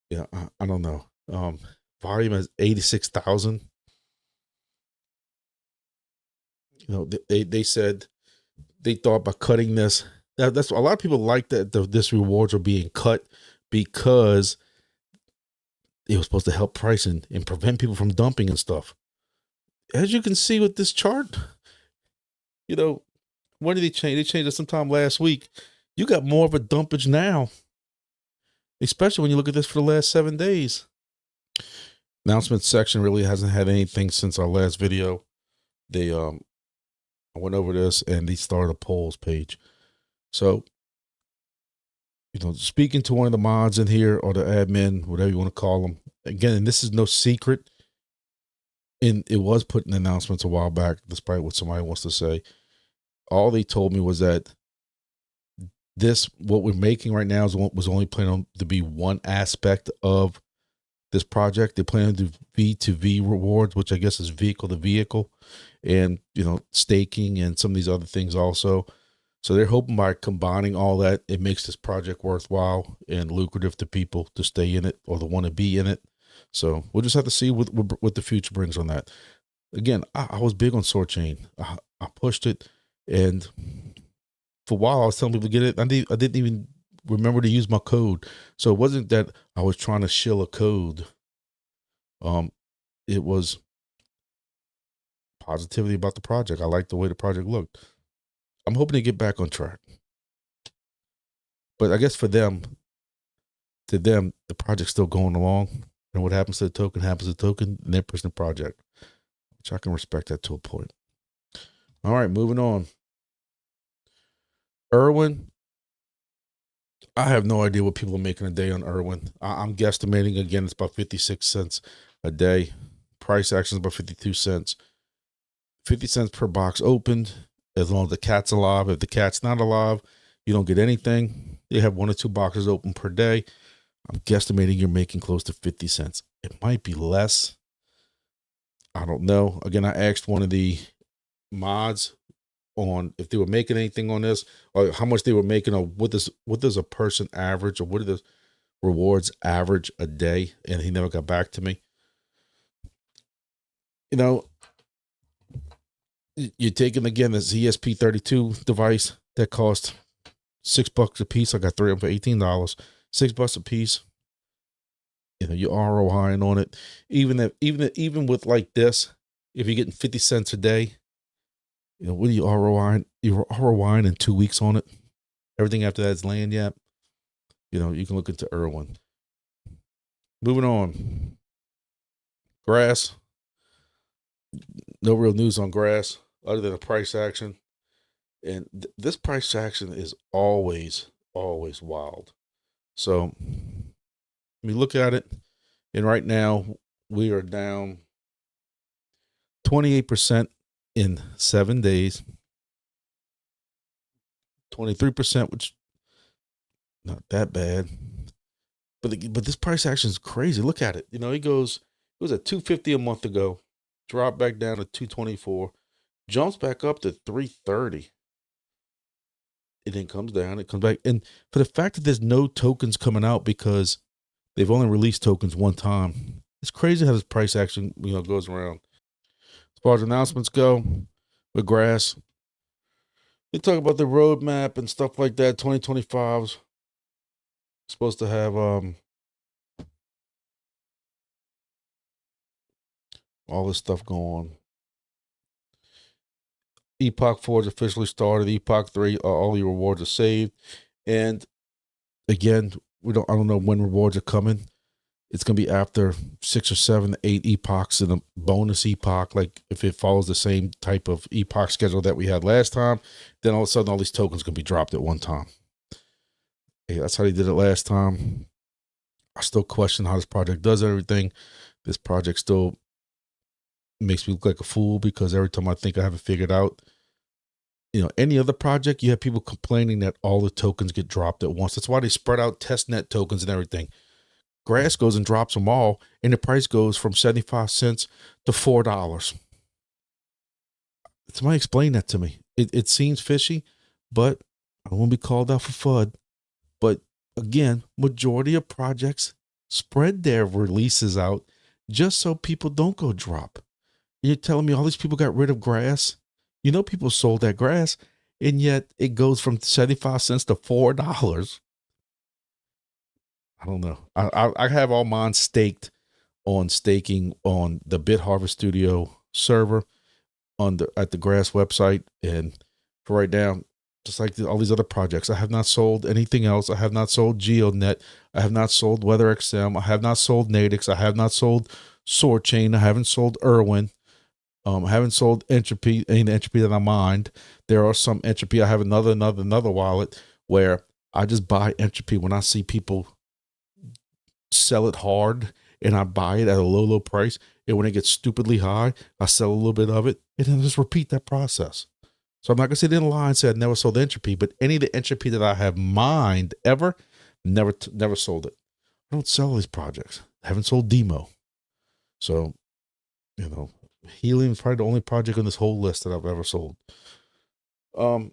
Yeah, I don't know. Volume is 86,000. You know, they said they thought by cutting this. That's a lot of people like that this rewards are being cut because it was supposed to help pricing and prevent people from dumping and stuff. As you can see with this chart, you know, when did they change? They changed it sometime last week. You got more of a dumpage now, especially when you look at this for the last 7 days. Announcement section really hasn't had anything since our last video. They I went over this and they started a polls page. So, you know, speaking to one of the mods in here or the admin, whatever you want to call them. Again, and this is no secret. And it was put in announcements a while back, despite what somebody wants to say. All they told me was that what we're making right now was only planned to be one aspect of this project. They plan to do V2V rewards, which I guess is vehicle to vehicle, and, you know, staking and some of these other things also. So they're hoping by combining all that, it makes this project worthwhile and lucrative to people to stay in it or to want to be in it. So we'll just have to see what the future brings on that. Again, I was big on Soarchain. I pushed it, and for a while I was telling people to get it. I didn't even remember to use my code. So it wasn't that I was trying to shill a code. It was positivity about the project. I liked the way the project looked. I'm hoping to get back on track. But I guess to them, the project's still going along. And what happens to the token happens to the token, and they're pushing the project, which I can respect that to a point. All right, moving on. ERWIN. I have no idea what people are making a day on ERWIN. I'm guesstimating, again, it's about 56 cents a day. Price action is about 52 cents. 50 cents per box opened, as long as the cat's alive. If the cat's not alive, you don't get anything. They have 1 or 2 boxes open per day. I'm guesstimating you're making close to 50 cents. It might be less. I don't know. Again, I asked one of the mods on if they were making anything on this, or how much they were making, or what does a person average, or what are the rewards average a day, and he never got back to me. You know, you're taking, again, this ESP32 device that cost $6 a piece. I got 3 of them for $18. $6 a piece. You know, you're ROIing on it. Even with like this, if you're getting 50 cents a day, you know, what are you ROIing? You're ROIing in 2 weeks on it. Everything after that is land yet. You know, you can look into ERWIN. Moving on. Grass. No real news on grass other than a price action. And this price action is always wild. So we look at it, and right now we are down 28% in 7 days, 23%, which not that bad. But this price action is crazy. Look at it. You know, it was at 250 a month ago, dropped back down to 224, jumps back up to 330. It then comes down, it comes back. And for the fact that there's no tokens coming out because they've only released tokens one time, it's crazy how this price action, goes around. As far as announcements go, with grass, they talk about the roadmap and stuff like that. 2025's supposed to have all this stuff going on. Epoch 4 is officially started. Epoch 3, all your rewards are saved. And again, I don't know when rewards are coming. It's going to be after 6 or 7, 8 epochs and a bonus epoch. Like if it follows the same type of epoch schedule that we had last time, then all of a sudden all these tokens are going to be dropped at one time. Hey, that's how they did it last time. I still question how this project does everything. This project still makes me look like a fool because every time I think I have it figured out, any other project, you have people complaining that all the tokens get dropped at once. That's why they spread out testnet tokens and everything. Grass goes and drops them all, and the price goes from 75 cents to $4. Somebody explain that to me. It seems fishy, but I don't want to be called out for FUD. But again, majority of projects spread their releases out just so people don't go drop. You're telling me all these people got rid of grass? People sold that grass, and yet it goes from 75 cents to $4. I don't know. I have all mine staked on staking on the BitHarvest Studio server at the Grass website. And for right now, just like all these other projects, I have not sold anything else. I have not sold GeoDNet. I have not sold WeatherXM. I have not sold NATIX. I have not sold Soarchain. I haven't sold ERWIN. I haven't sold Entropy, any Entropy that I mined. There are some Entropy. I have another wallet where I just buy Entropy when I see people sell it hard, and I buy it at a low price. And when it gets stupidly high, I sell a little bit of it, and then just repeat that process. So I'm not gonna sit in a line and say I never sold Entropy, but any of the Entropy that I have mined ever, never sold it. I don't sell these projects. I haven't sold DIMO. So, Helium is probably the only project on this whole list that I've ever sold. So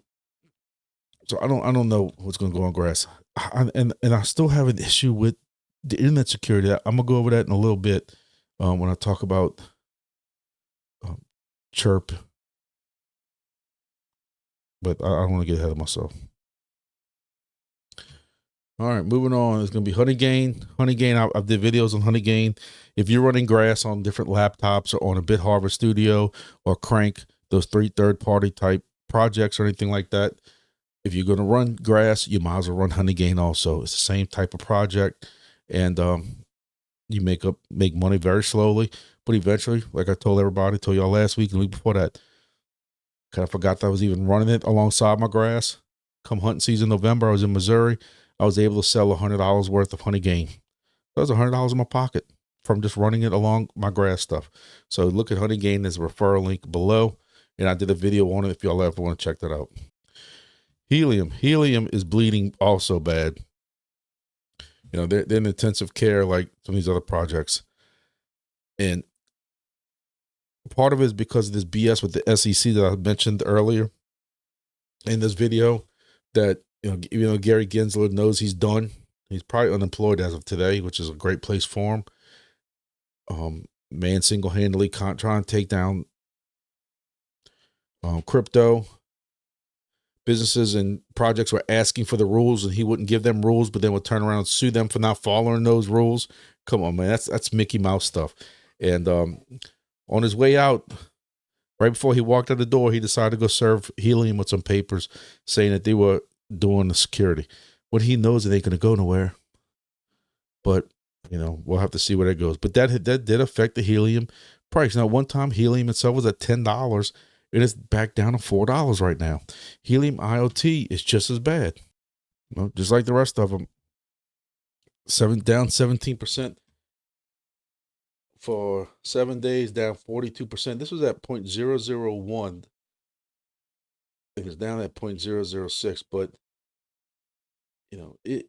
I don't know what's going to go on grass. And I still have an issue with the internet security. I'm going to go over that in a little bit when I talk about CHIRP. But I don't want to get ahead of myself. All right, moving on. It's going to be Honeygain. Honeygain, I did videos on Honeygain. If you're running grass on different laptops or on a BitHarvest Studio or Crank, those 3 third-party type projects or anything like that, if you're going to run grass, you might as well run Honeygain also. It's the same type of project, and you make money very slowly, but eventually, like I told y'all last week and the week before that, kind of forgot that I was even running it alongside my grass. Come hunting season November, I was in Missouri. I was able to sell $100 worth of Honeygain. That was $100 in my pocket from just running it along my grass stuff. So look at Honeygain as a referral link below, and I did a video on it if y'all ever want to check that out. Helium is bleeding also bad. They're in intensive care like some of these other projects. And part of it is because of this BS with the SEC that I mentioned earlier in this video, that, Gary Gensler knows he's done. He's probably unemployed as of today, which is a great place for him. Man single-handedly trying to take down crypto. Businesses and projects were asking for the rules, and he wouldn't give them rules, but then would turn around and sue them for not following those rules. Come on, man, that's Mickey Mouse stuff. And on his way out, right before he walked out the door, he decided to go serve Helium with some papers saying that they were doing the security. When he knows it ain't going to go nowhere. But, we'll have to see where that goes. But that did affect the Helium price. Now, one time Helium itself was at $10. It is back down to $4 right now. Helium IOT is just as bad. Just like the rest of them. Down 17% for 7 days, down 42%. This was at 0.001. It was down at 0.006, but it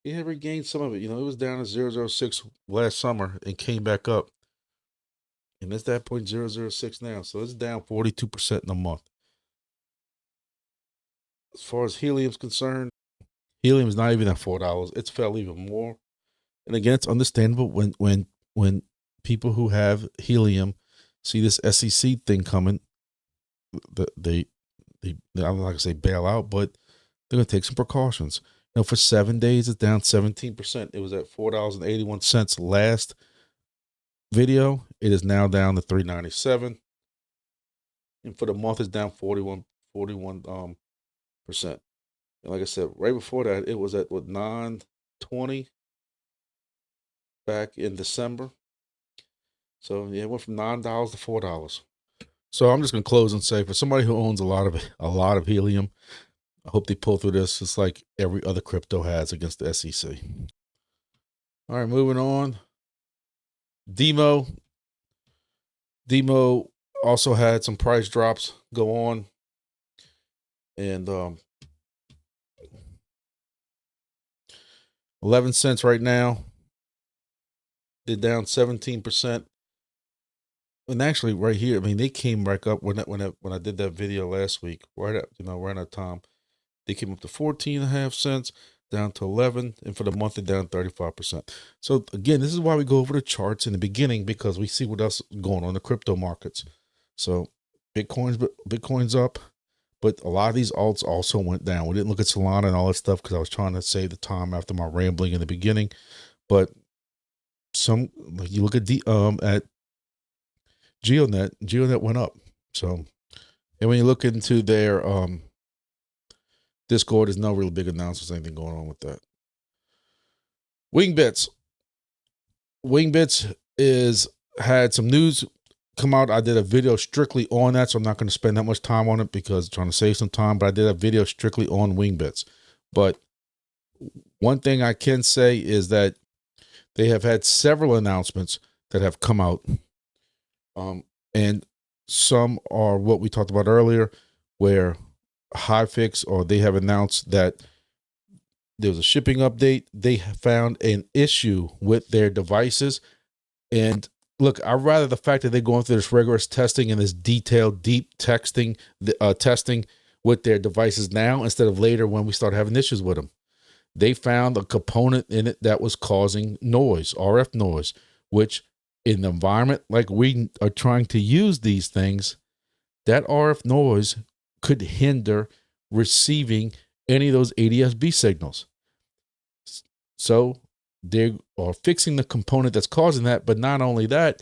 had regained some of it. It was down at 0.006 last summer and came back up. And it's at 0.006 now. So it's down 42% in a month. As far as helium's concerned, helium is not even at $4. It's fell even more. And again, it's understandable when people who have helium see this SEC thing coming, they I don't like to say bail out, but they're going to take some precautions. For 7 days, it's down 17%. It was at $4.81 last video. It is now down to $3.97. And for the month, it's down 41%. And like I said, right before that, it was at $9.20 back in December. So yeah, it went from $9 to $4. So I'm just gonna close and say, for somebody who owns a lot of helium, I hope they pull through this. It's like every other crypto has against the SEC. All right, moving on. DIMO also had some price drops go on, and 11 cents right now. They're down 17%. And actually, right here, I mean, they came back up when I did that video last week. Right at time, they came up to 14.5 cents, down to 11, and for the month, they're down 35%. So again, this is why we go over the charts in the beginning, because we see what else is going on in the crypto markets. So Bitcoin's up, but a lot of these alts also went down. We didn't look at Solana and all that stuff because I was trying to save the time after my rambling in the beginning. But some, like you look at GEODNET went up. So, and when you look into their Discord, there's no really big announcements, anything going on with that. Wingbits had some news come out. I did a video strictly on that, so I'm not going to spend that much time on it because I'm trying to save some time, but I did a video strictly on Wingbits. But one thing I can say is that they have had several announcements that have come out. And some are what we talked about earlier, where HiFix, or they have announced that there was a shipping update. They found an issue with their devices. And look, I'd rather the fact that they're going through this rigorous testing and this detailed, deep testing with their devices now instead of later when we start having issues with them. They found a component in it that was causing noise, RF noise, which in the environment like we are trying to use these things, that RF noise could hinder receiving any of those ADS-B signals. So they are fixing the component that's causing that, but not only that,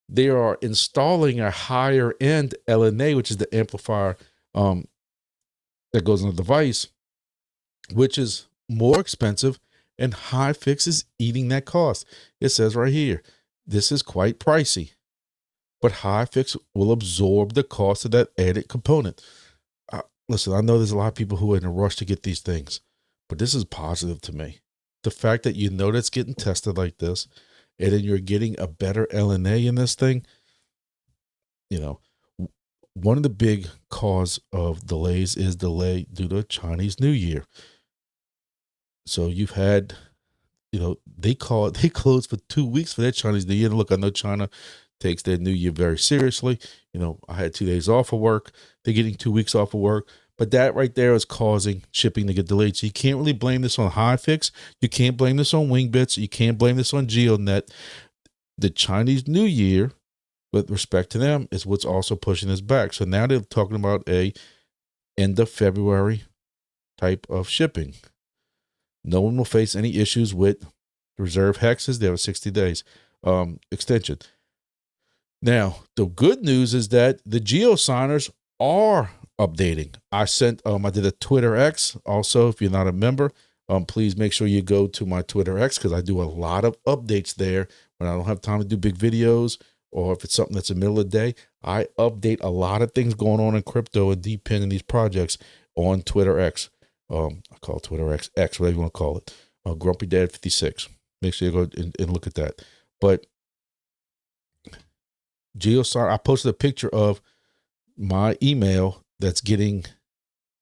they are installing a higher end LNA, which is the amplifier that goes on the device, which is more expensive, and HiFix is eating that cost. It says right here, this is quite pricey, but HiFix will absorb the cost of that added component. Listen, I know there's a lot of people who are in a rush to get these things, but this is positive to me. The fact that that's getting tested like this, and then you're getting a better LNA in this thing, one of the big cause of delays is delay due to Chinese New Year. So you've had, they close for 2 weeks for their Chinese New Year. Look, I know China takes their New Year very seriously. I had 2 days off of work. They're getting 2 weeks off of work. But that right there is causing shipping to get delayed. So you can't really blame this on HiFix. You can't blame this on Wingbits. You can't blame this on GeoDNet. The Chinese New Year, with respect to them, is what's also pushing this back. So now they're talking about a end of February type of shipping. No one will face any issues with reserve hexes. They have a 60 days extension. Now, the good news is that the GeoSigners are updating. I did a Twitter X. Also, if you're not a member, please make sure you go to my Twitter X, because I do a lot of updates there when I don't have time to do big videos, or if it's something that's in the middle of the day. I update a lot of things going on in crypto and deep in these projects on Twitter X. I call it Twitter X, whatever you want to call it. GrumpyDad56. make sure you go and look at that. But GeoSonar, I posted a picture of my email that's getting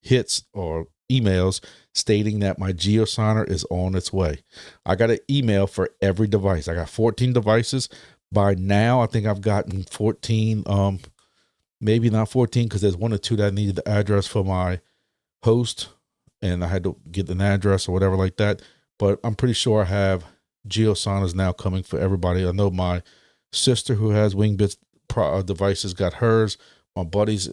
hits or emails stating that my GeoSonar is on its way. I got an email for every device. I got 14 devices. By now, I think I've gotten 14, maybe not 14, because there's 1 or 2 that I needed the address for my host, and I had to get an address or whatever like that. But I'm pretty sure I have GeoSonars now coming for everybody. I know my sister who has Wingbits devices got hers. My buddies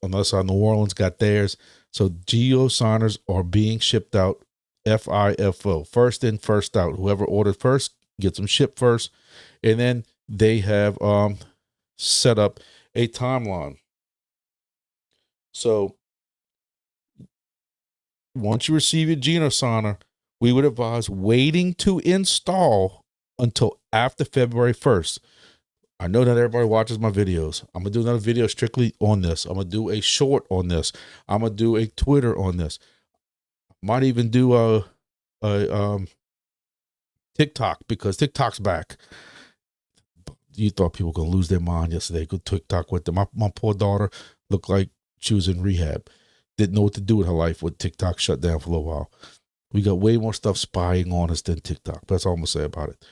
on the other side of New Orleans got theirs. So GeoSonars are being shipped out FIFO, first in, first out. Whoever orders first gets them shipped first. And then they have set up a timeline. So once you receive your GeoSonar, we would advise waiting to install until after February 1st. I know not everybody watches my videos. I'm going to do another video strictly on this. I'm going to do a short on this. I'm going to do a Twitter on this. Might even do a TikTok, because TikTok's back. You thought people were going to lose their mind yesterday. Go TikTok with them. My poor daughter looked like she was in rehab. Didn't know what to do with her life when TikTok shut down for a little while. We got way more stuff spying on us than TikTok. That's all I'm going to say about it.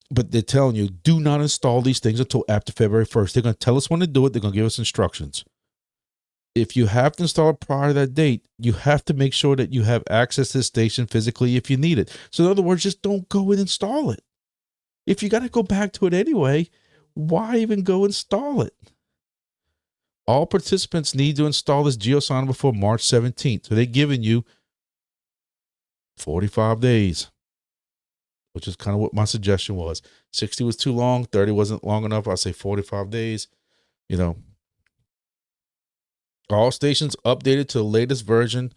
But they're telling you, do not install these things until after February 1st. They're going to tell us when to do it. They're going to give us instructions. If you have to install it prior to that date, you have to make sure that you have access to the station physically if you need it. So in other words, just don't go and install it. If you got to go back to it anyway, why even go install it? All participants need to install this GeoSonar before March 17th. So they're giving you 45 days. Which is kind of what my suggestion was. 60 was too long. 30 wasn't long enough. I'll say 45 days. You know, all stations updated to the latest version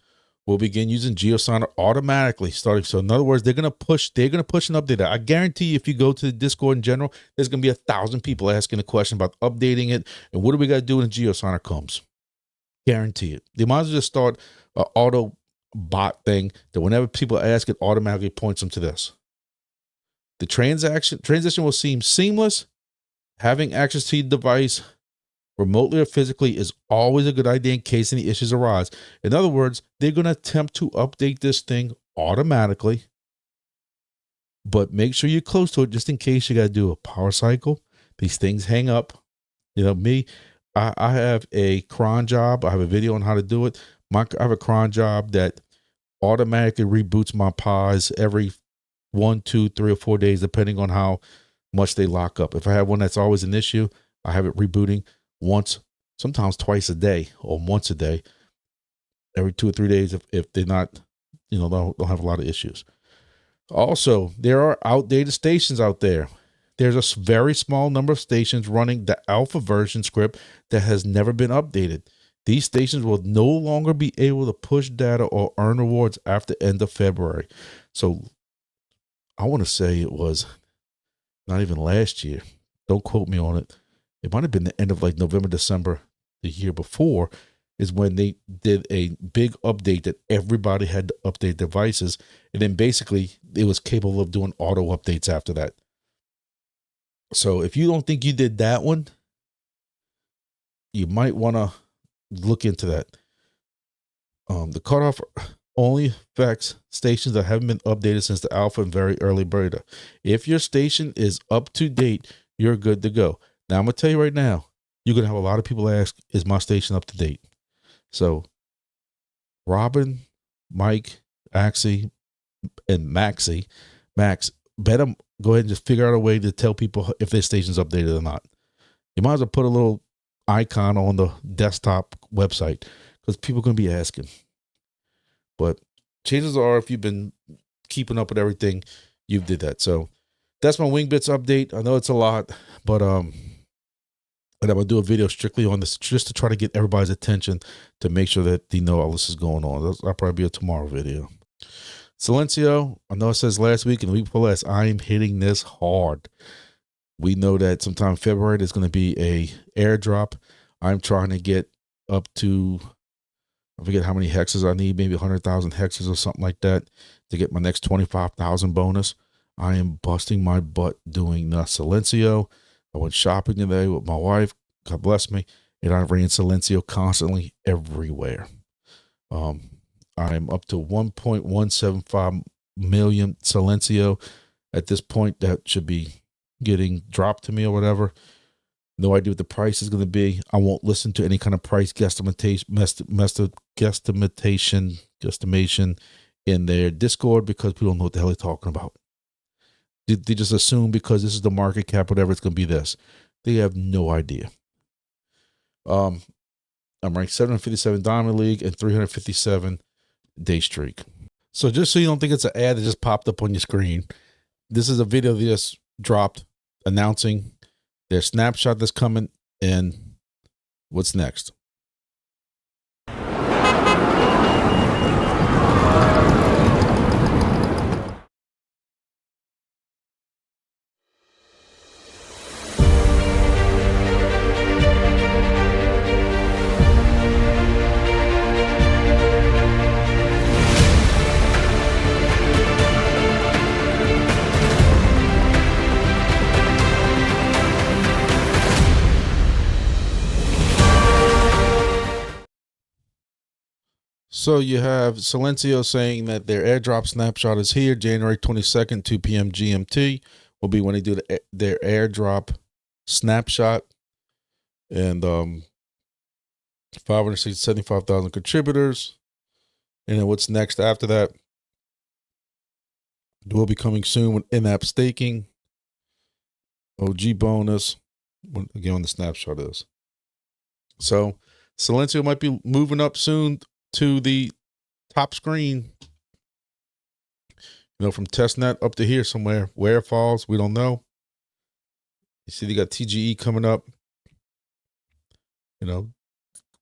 will begin using GeoSonar automatically starting. So in other words, they're going to push an update. I guarantee you, if you go to the Discord in general, there's going to be 1,000 people asking a question about updating it. And what do we got to do when GeoSonar comes? Guarantee it. They might as well just start an auto bot thing that whenever people ask, it automatically points them to this. The transition will seem seamless. Having access to your device remotely or physically is always a good idea in case any issues arise. In other words, they're going to attempt to update this thing automatically, but make sure you're close to it just in case you got to do a power cycle. These things hang up. You know, me, I have a cron job. I have a video on how to do it. I have a cron job that automatically reboots my POS every 1, 2, 3, or 4 days, depending on how much they lock up. If I have one that's always an issue, I have it rebooting once, sometimes twice a day or once a day, every 2 or 3 days if they're not, you know, don't have a lot of issues. Also, there are outdated stations out there. There's a very small number of stations running the alpha version script that has never been updated. These stations will no longer be able to push data or earn rewards after the end of February. So I want to say it was not even last year. Don't quote me on it. It might have been the end of like November, December the year before is when they did a big update that everybody had to update devices. And then basically it was capable of doing auto updates after that. So if you don't think you did that one, you might want to look into that. The cutoff only affects stations that haven't been updated since the alpha and very early beta. If your station is up to date, you're good to go. Now, I'm going to tell you right now, you're going to have a lot of people ask, is my station up to date? So Robin, Mike, Axie, and Max, better go ahead and just figure out a way to tell people if their station's updated or not. You might as well put a little icon on the desktop website because people are going to be asking. But chances are, if you've been keeping up with everything, you did that. So that's my Wingbits update. I know it's a lot, but and I'm going to do a video strictly on this just to try to get everybody's attention to make sure that they know all this is going on. That'll probably be a tomorrow video. Silencio, I know it says last week and the week before last, I am hitting this hard. We know that sometime in February there's going to be a airdrop. I'm trying to get up to I forget how many hexes I need, maybe 100,000 hexes or something like that to get my next 25,000 bonus. I am busting my butt doing Silencio. I went shopping today with my wife, God bless me, and I ran Silencio constantly everywhere. I'm up to 1.175 million Silencio at this point. That should be getting dropped to me or whatever. No idea what the price is going to be. I won't listen to any kind of price guesstimation in their Discord because people don't know what the hell they're talking about. They just assume because this is the market cap, whatever, it's going to be this. They have no idea. I'm ranked 757 Diamond League and 357 day streak. So just so you don't think it's an ad that just popped up on your screen, this is a video they just dropped announcing their snapshot that's coming and what's next. So you have Silencio saying that their airdrop snapshot is here, January 22nd, 2 p.m. GMT will be when they do their airdrop snapshot. And 575,000 contributors. And then what's next after that will be coming soon with in-app staking, OG bonus, again, when the snapshot is. So Silencio might be moving up soon to the top screen, from testnet up to here somewhere. Where it falls, we don't know. You see, they got TGE coming up.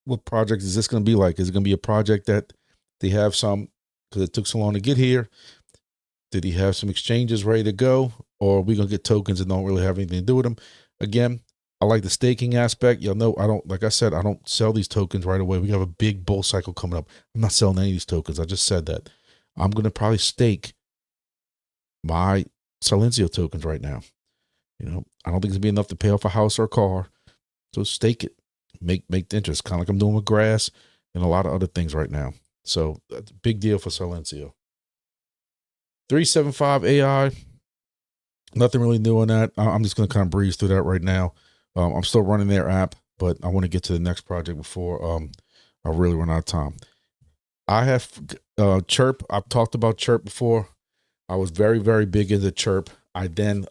What project is this going to be like? Is it going to be a project that they have some, because it took so long to get here? Did he have some exchanges ready to go? Or are we going to get tokens that don't really have anything to do with them? Again, I like the staking aspect. Y'all know, like I said, I don't sell these tokens right away. We have a big bull cycle coming up. I'm not selling any of these tokens. I just said that. I'm going to probably stake my Silencio tokens right now. I don't think it's going to be enough to pay off a house or a car. So stake it. Make the interest, kind of like I'm doing with grass and a lot of other things right now. So that's a big deal for Silencio. 375 AI, nothing really new on that. I'm just going to kind of breeze through that right now. I'm still running their app, but I want to get to the next project before I really run out of time. I have CHIRP. I've talked about CHIRP before. I was very, very big into CHIRP. I then,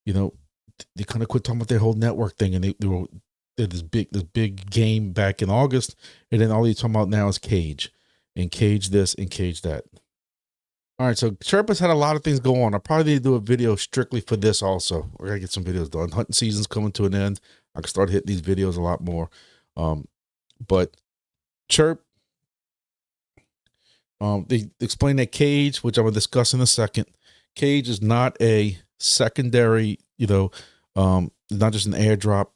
they kind of quit talking about their whole network thing, and they did this big game back in August, and then all they're talking about now is cage, and cage this and cage that. All right, so CHIRP has had a lot of things go on. I probably need to do a video strictly for this also. We're going to get some videos done. Hunting season's coming to an end. I can start hitting these videos a lot more. But CHIRP, they explain that cage, which I'm going to discuss in a second. Cage is not a secondary, not just an airdrop.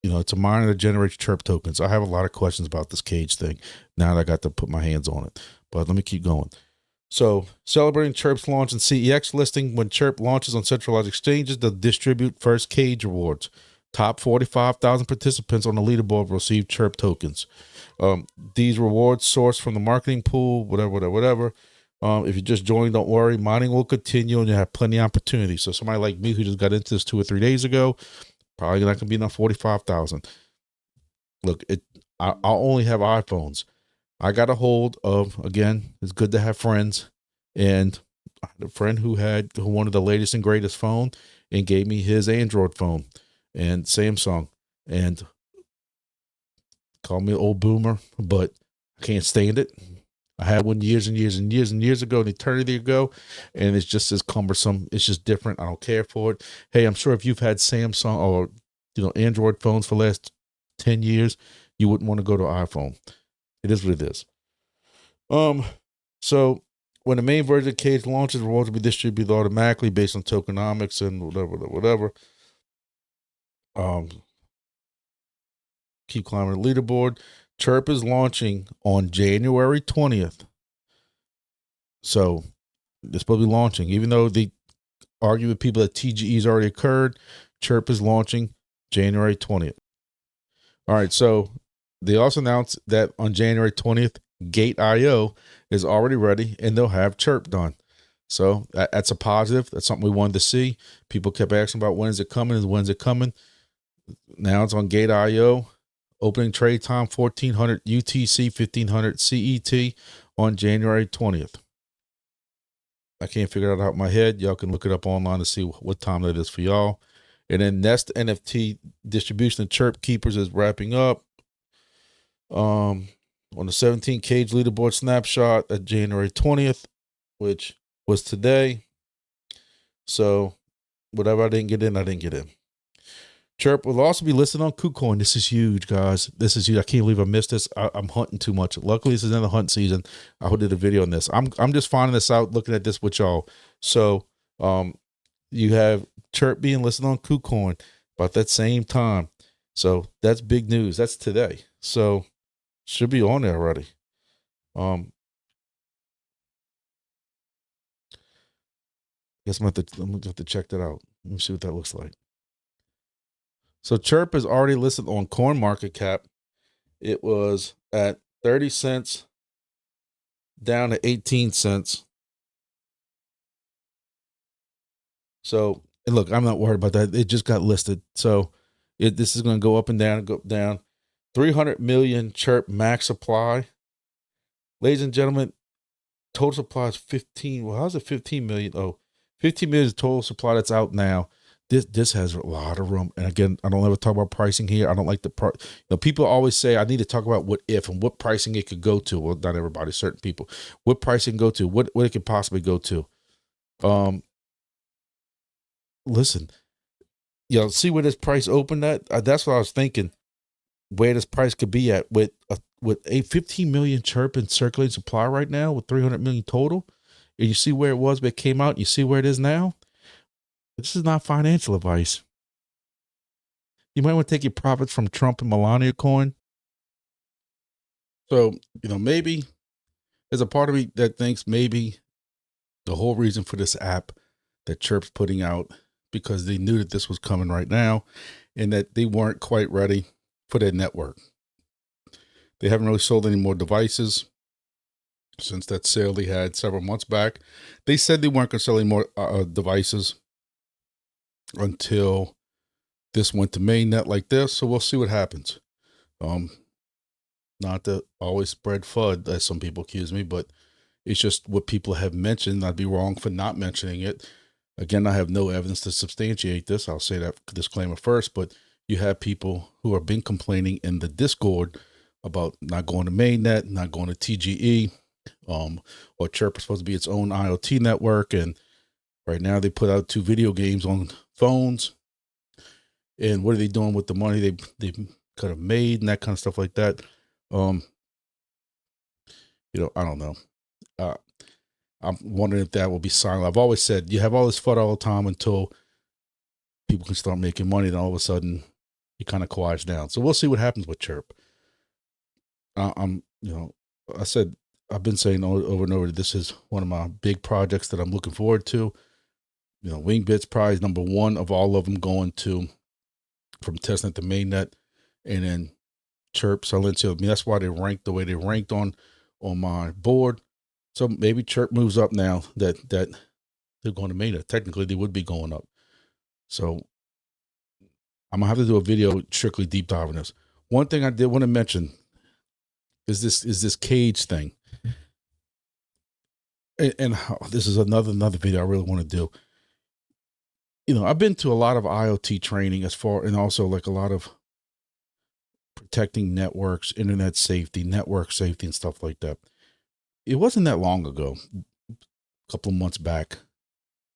It's a miner that generates CHIRP tokens. I have a lot of questions about this cage thing now that I got to put my hands on it. But let me keep going. So, celebrating CHIRP's launch and CEX listing. When CHIRP launches on centralized exchanges, they'll distribute first cage rewards. Top 45,000 participants on the leaderboard will receive CHIRP tokens. These rewards sourced from the marketing pool, whatever. If you just joined, don't worry. Mining will continue and you have plenty of opportunity. So somebody like me who just got into this 2 or 3 days ago, probably not going to be enough 45,000. Look, I'll only have iPhones. I got a hold of, again, it's good to have friends, and I had a friend who wanted the latest and greatest phone and gave me his Android phone and Samsung, and called me an old boomer, but I can't stand it. I had one years and years and years and years ago, an eternity ago, and it's just as cumbersome. It's just different. I don't care for it. Hey, I'm sure if you've had Samsung or Android phones for the last 10 years, you wouldn't want to go to an iPhone. It is what it is. So when the main version of Cage launches, rewards will be distributed automatically based on tokenomics and whatever. Keep climbing the leaderboard. CHIRP is launching on January 20th. So it's supposed to be launching, even though they argue with people that TGE's already occurred. CHIRP is launching January 20th. All right. So they also announced that on January 20th, Gate IO is already ready and they'll have CHIRP done. So that's a positive. That's something we wanted to see. People kept asking about when is it coming? When's it coming? Now it's on Gate IO. Opening trade time 1400 UTC, 1500 CET on January 20th. I can't figure it out in my head. Y'all can look it up online to see what time that is for y'all. And then Nest NFT distribution of CHIRP Keepers is wrapping up. On the 17 cage leaderboard snapshot at January 20th, which was today. So whatever I didn't get in, I didn't get in. CHIRP will also be listed on KuCoin. This is huge, guys. This is huge. I can't believe I missed this. I'm hunting too much. Luckily, this is in the hunt season. I did a video on this. I'm just finding this out, looking at this with y'all. So you have CHIRP being listed on KuCoin about that same time. So that's big news. That's today. So should be on there already. Guess I'm gonna have to check that out. Let me see what that looks like. So CHIRP is already listed on CoinMarketCap. It was at 30 cents down to 18 cents. So, and look, I'm not worried about that. It just got listed. So this is going to go up and down and go up and down. 300 million CHIRP max supply. Ladies and gentlemen, total supply is 15. Well, how's it 15 million? Oh, 15 million is the total supply that's out now. This has a lot of room. And again, I don't ever talk about pricing here. I don't like the price. People always say I need to talk about what if and what pricing it could go to. Well, not everybody, certain people. What pricing go to, what it could possibly go to. Listen, see where this price opened at? That's what I was thinking. Where this price could be at with a 15 million CHIRP in circulating supply right now with 300 million total. And you see where it was, but it came out. You see where it is now. This is not financial advice. You might want to take your profits from Trump and Melania coin. So, maybe there's a part of me that thinks maybe the whole reason for this app that CHIRP's putting out, because they knew that this was coming right now and that they weren't quite ready for their network. They haven't really sold any more devices since that sale they had several months back. They said they weren't going to sell any more devices until this went to mainnet like this. So we'll see what happens. Not to always spread FUD, as some people accuse me, but it's just what people have mentioned. I'd be wrong for not mentioning it. Again, I have no evidence to substantiate this. I'll say that disclaimer first, but you have people who have been complaining in the Discord about not going to mainnet, not going to TGE, or CHIRP is supposed to be its own IoT network. And right now they put out 2 video games on phones. And what are they doing with the money they could have made and that kind of stuff like that? I don't know. I'm wondering if that will be silent. I've always said you have all this FUD all the time until people can start making money. Then all of a sudden it kind of quiets down. So we'll see what happens with CHIRP. I said, I've been saying over and over that this is one of my big projects that I'm looking forward to. Wingbits prize number 1 of all of them going to from testnet to mainnet, and then CHIRP, Silencio. I mean, that's why they ranked the way they ranked on my board. So maybe CHIRP moves up now that they're going to mainnet. Technically, they would be going up. So I'm gonna have to do a video strictly deep diving this. One thing I did want to mention is this cage thing. And this is another video I really want to do. I've been to a lot of IoT training and also like a lot of protecting networks, internet safety, network safety, and stuff like that. It wasn't that long ago, a couple of months back,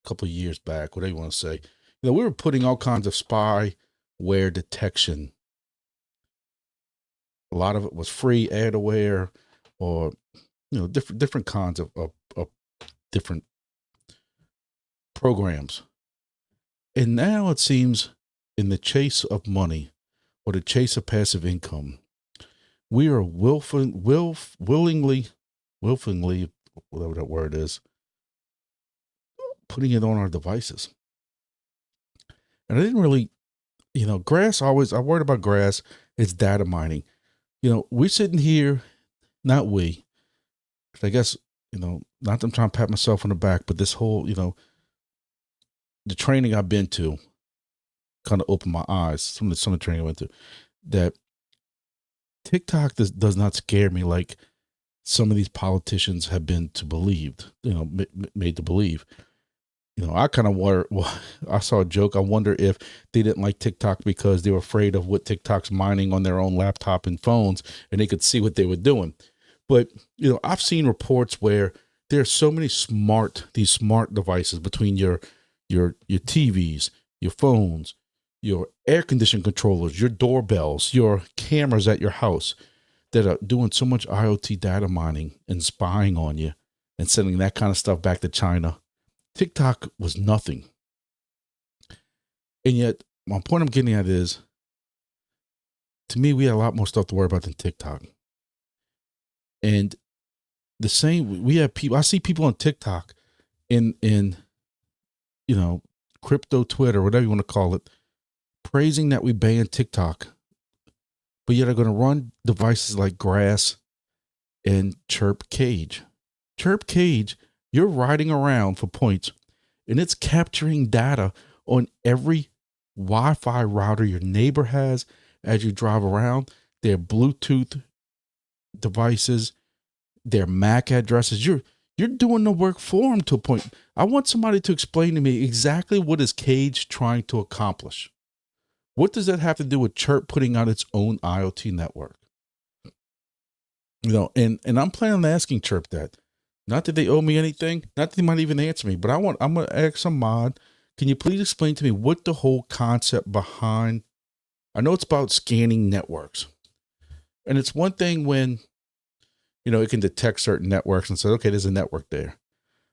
a couple of years back, whatever you want to say. We were putting all kinds of spyware detection. A lot of it was free adware, or different kinds of different programs. And now it seems, in the chase of money or the chase of passive income, we are willingly, whatever that word is, putting it on our devices. And I didn't really, grass always, I worried about grass. It's data mining. We're sitting here, not we, I guess, not that I'm trying to pat myself on the back, but this whole, the training I've been to kind of opened my eyes. Some of the training I went to, that TikTok does not scare me like some of these politicians have been to believed, made to believe. I kind of wonder, I saw a joke. I wonder if they didn't like TikTok because they were afraid of what TikTok's mining on their own laptop and phones, and they could see what they were doing. But, I've seen reports where there are so many these smart devices between your TVs, your phones, your air conditioning controllers, your doorbells, your cameras at your house that are doing so much IoT data mining and spying on you and sending that kind of stuff back to China. TikTok was nothing. And yet, my point I'm getting at is, to me, we had a lot more stuff to worry about than TikTok. And the same, we have people, I see people on TikTok in crypto Twitter, whatever you want to call it, praising that we banned TikTok, but yet are going to run devices like Grass and CHIRP Cage. CHIRP Cage, you're riding around for points, and it's capturing data on every Wi-Fi router your neighbor has as you drive around, their Bluetooth devices, their MAC addresses. You're doing the work for them to a point. I want somebody to explain to me exactly what is Cage trying to accomplish. What does that have to do with CHIRP putting out its own IoT network? And I'm planning on asking CHIRP that. Not that they owe me anything, not that they might even answer me, but I'm going to ask some mod. Can you please explain to me what the whole concept behind, I know it's about scanning networks. And it's one thing when, it can detect certain networks and say, okay, there's a network there.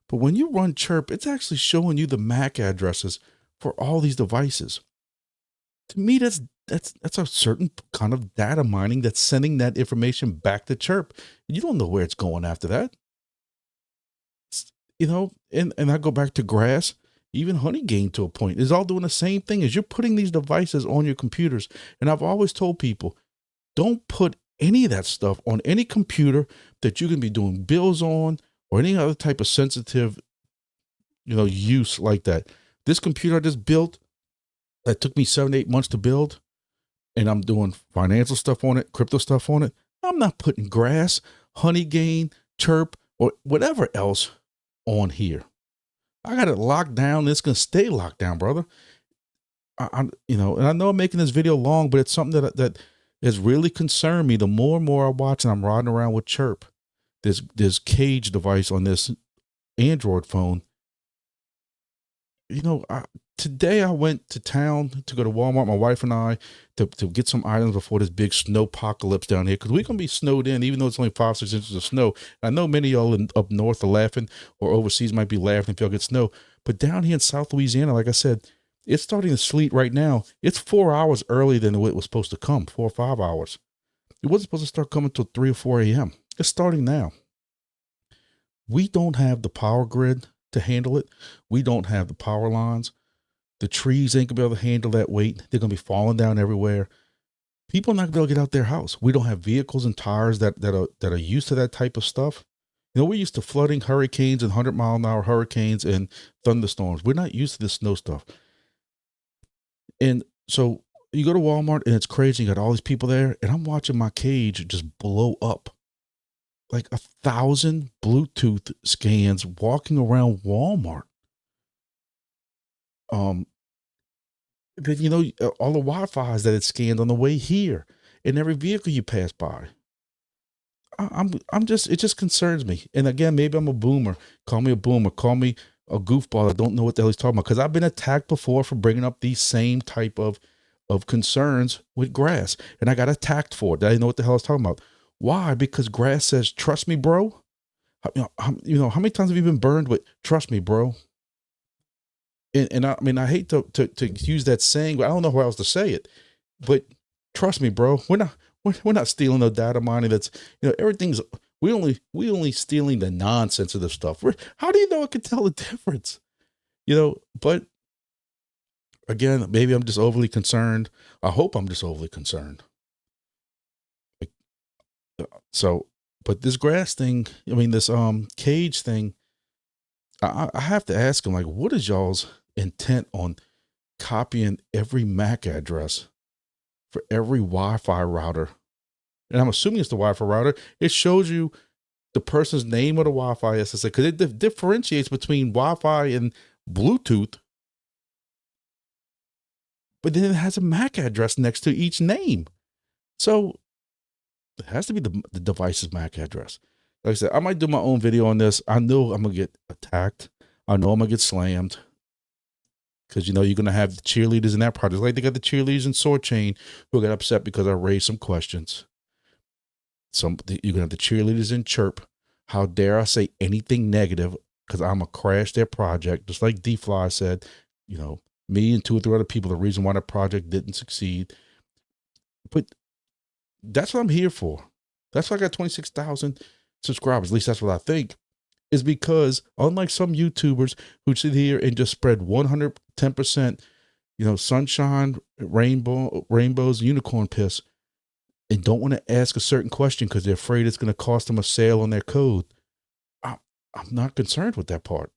But when you run CHIRP, it's actually showing you the MAC addresses for all these devices. To me, that's a certain kind of data mining that's sending that information back to CHIRP. You don't know where it's going after that. And I go back to Grass, even Honeygain to a point, is all doing the same thing as you're putting these devices on your computers. And I've always told people, don't put any of that stuff on any computer that you can be doing bills on or any other type of sensitive, use like that. This computer I just built, that took me 7-8 months to build, and I'm doing financial stuff on it, crypto stuff on it. I'm not putting Grass, Honeygain, CHIRP, or whatever else on here. I got it locked down. It's going to stay locked down, brother. And I know I'm making this video long, but it's something that has really concerned me. The more and more I watch, and I'm riding around with CHIRP, this Cage device on this Android phone. Today I went to town to go to Walmart, my wife and I, to get some items before this big snowpocalypse down here, because we're going to be snowed in, even though it's only 5-6 inches of snow. I know many of y'all up north are laughing, or overseas might be laughing if y'all get snow. But down here in South Louisiana, like I said, it's starting to sleet right now. It's 4 hours earlier than it was supposed to come, 4 or 5 hours. It wasn't supposed to start coming till 3 or 4 a.m. It's starting now. We don't have the power grid to handle it. We don't have the power lines. The trees ain't gonna be able to handle that weight. They're gonna be falling down everywhere. People are not gonna be able to get out their house. We don't have vehicles and tires that are used to that type of stuff. We're used to flooding, hurricanes, and 100-mile-an-hour hurricanes and thunderstorms. We're not used to this snow stuff. And so you go to Walmart and it's crazy. You got all these people there, and I'm watching my Cage just blow up. Like 1,000 Bluetooth scans walking around Walmart. Then all the Wi-Fi's that it scanned on the way here in every vehicle you pass by. I'm just, it just concerns me. And again, maybe I'm a boomer. Call me a boomer. Call me a goofball. I don't know what the hell he's talking about, because I've been attacked before for bringing up these same type of concerns with Grass, and I got attacked for it. I didn't know what the hell I was talking about. Why? Because Grass says, "Trust me, bro." How many times have you been burned with "Trust me, bro"? And I mean, I hate to use that saying, but I don't know how else to say it. But trust me, bro, we're we're not stealing no data mining. That's, everything's, we only stealing the non-sensitive stuff. How do you know I can tell the difference? But again, maybe I'm just overly concerned. I hope I'm just overly concerned. So, but this grass thing, this cage thing, I have to ask him, like, what is y'all's intent on copying every MAC address for every Wi-Fi router? And I'm assuming it's the Wi-Fi router. It shows you the person's name of the Wi-Fi SSA, because it differentiates between Wi-Fi and Bluetooth, but then it has a MAC address next to each name. So it has to be the device's MAC address. Like I said, I might do my own video on this. I know I'm going to get attacked. I know I'm going to get slammed. Because, you're going to have the cheerleaders in that project. Like they got the cheerleaders in Soarchain who got upset because I raised some questions. You're going to have the cheerleaders in CHIRP. How dare I say anything negative, because I'm going to crash their project. Just like D-Fly said, me and 2 or 3 other people, the reason why the project didn't succeed. But that's what I'm here for. That's why I got 26,000 subscribers. At least that's what I think. Is because unlike some YouTubers who sit here and just spread 110%, sunshine, rainbows, unicorn piss, and don't want to ask a certain question because they're afraid it's going to cost them a sale on their code, I'm not concerned with that part.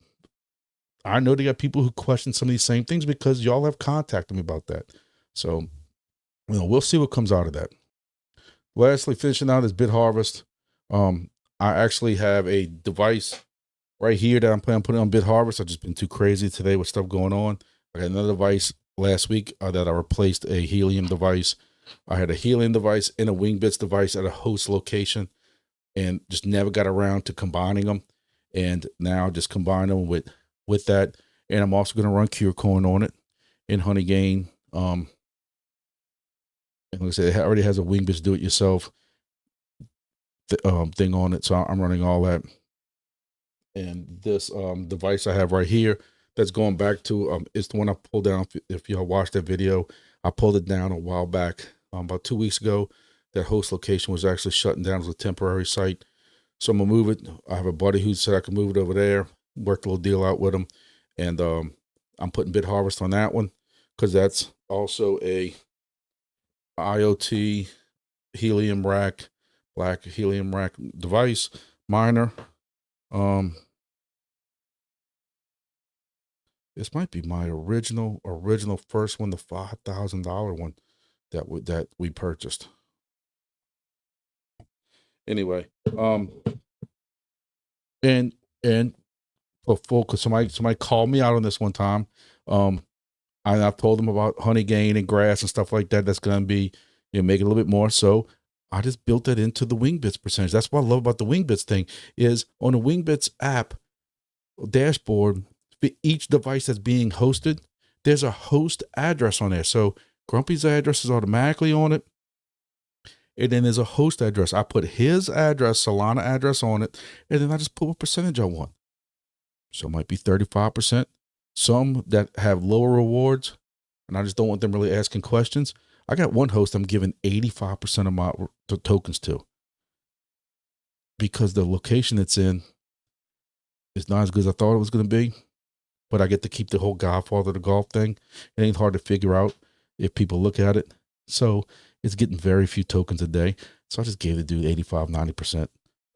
I know they got people who question some of these same things because y'all have contacted me about that. So, we'll see what comes out of that. Lastly, finishing out is BitHarvest. I actually have a device right here that I'm planning on putting on BitHarvest. I've just been too crazy today with stuff going on. I got another device last week that I replaced a Helium device. I had a Helium device and a Wingbits device at a host location and just never got around to combining them. And now just combine them with that. And I'm also going to run CureCoin on it in Honeygain. And like I said, it already has a Wingbits do-it-yourself thing on it. So I'm running all that. And this device I have right here that's going back to, it's the one I pulled down. If y'all watched that video, I pulled it down a while back, about 2 weeks ago. That host location was actually shutting down as a temporary site. So I'm going to move it. I have a buddy who said I can move it over there, worked a little deal out with him. And I'm putting BitHarvest on that one because that's also a IoT helium rack, black helium rack device miner. This might be my original first one, the $5,000 one that we purchased. Anyway, and for full, because somebody called me out on this one time. I've told them about Honeygain and grass and stuff like that. That's going to be, make it a little bit more. So I just built that into the Wingbits percentage. That's what I love about the Wingbits thing is on the Wingbits app dashboard, for each device that's being hosted, there's a host address on there. So Grumpy's address is automatically on it. And then there's a host address. I put his address, Solana address on it. And then I just put what percentage I want. So it might be 35%. Some that have lower rewards, and I just don't want them really asking questions. I got one host I'm giving 85% of my tokens to because the location it's in is not as good as I thought it was going to be, but I get to keep the whole Godfather of the golf thing. It ain't hard to figure out if people look at it. So it's getting very few tokens a day. So I just gave the dude 85, 90%.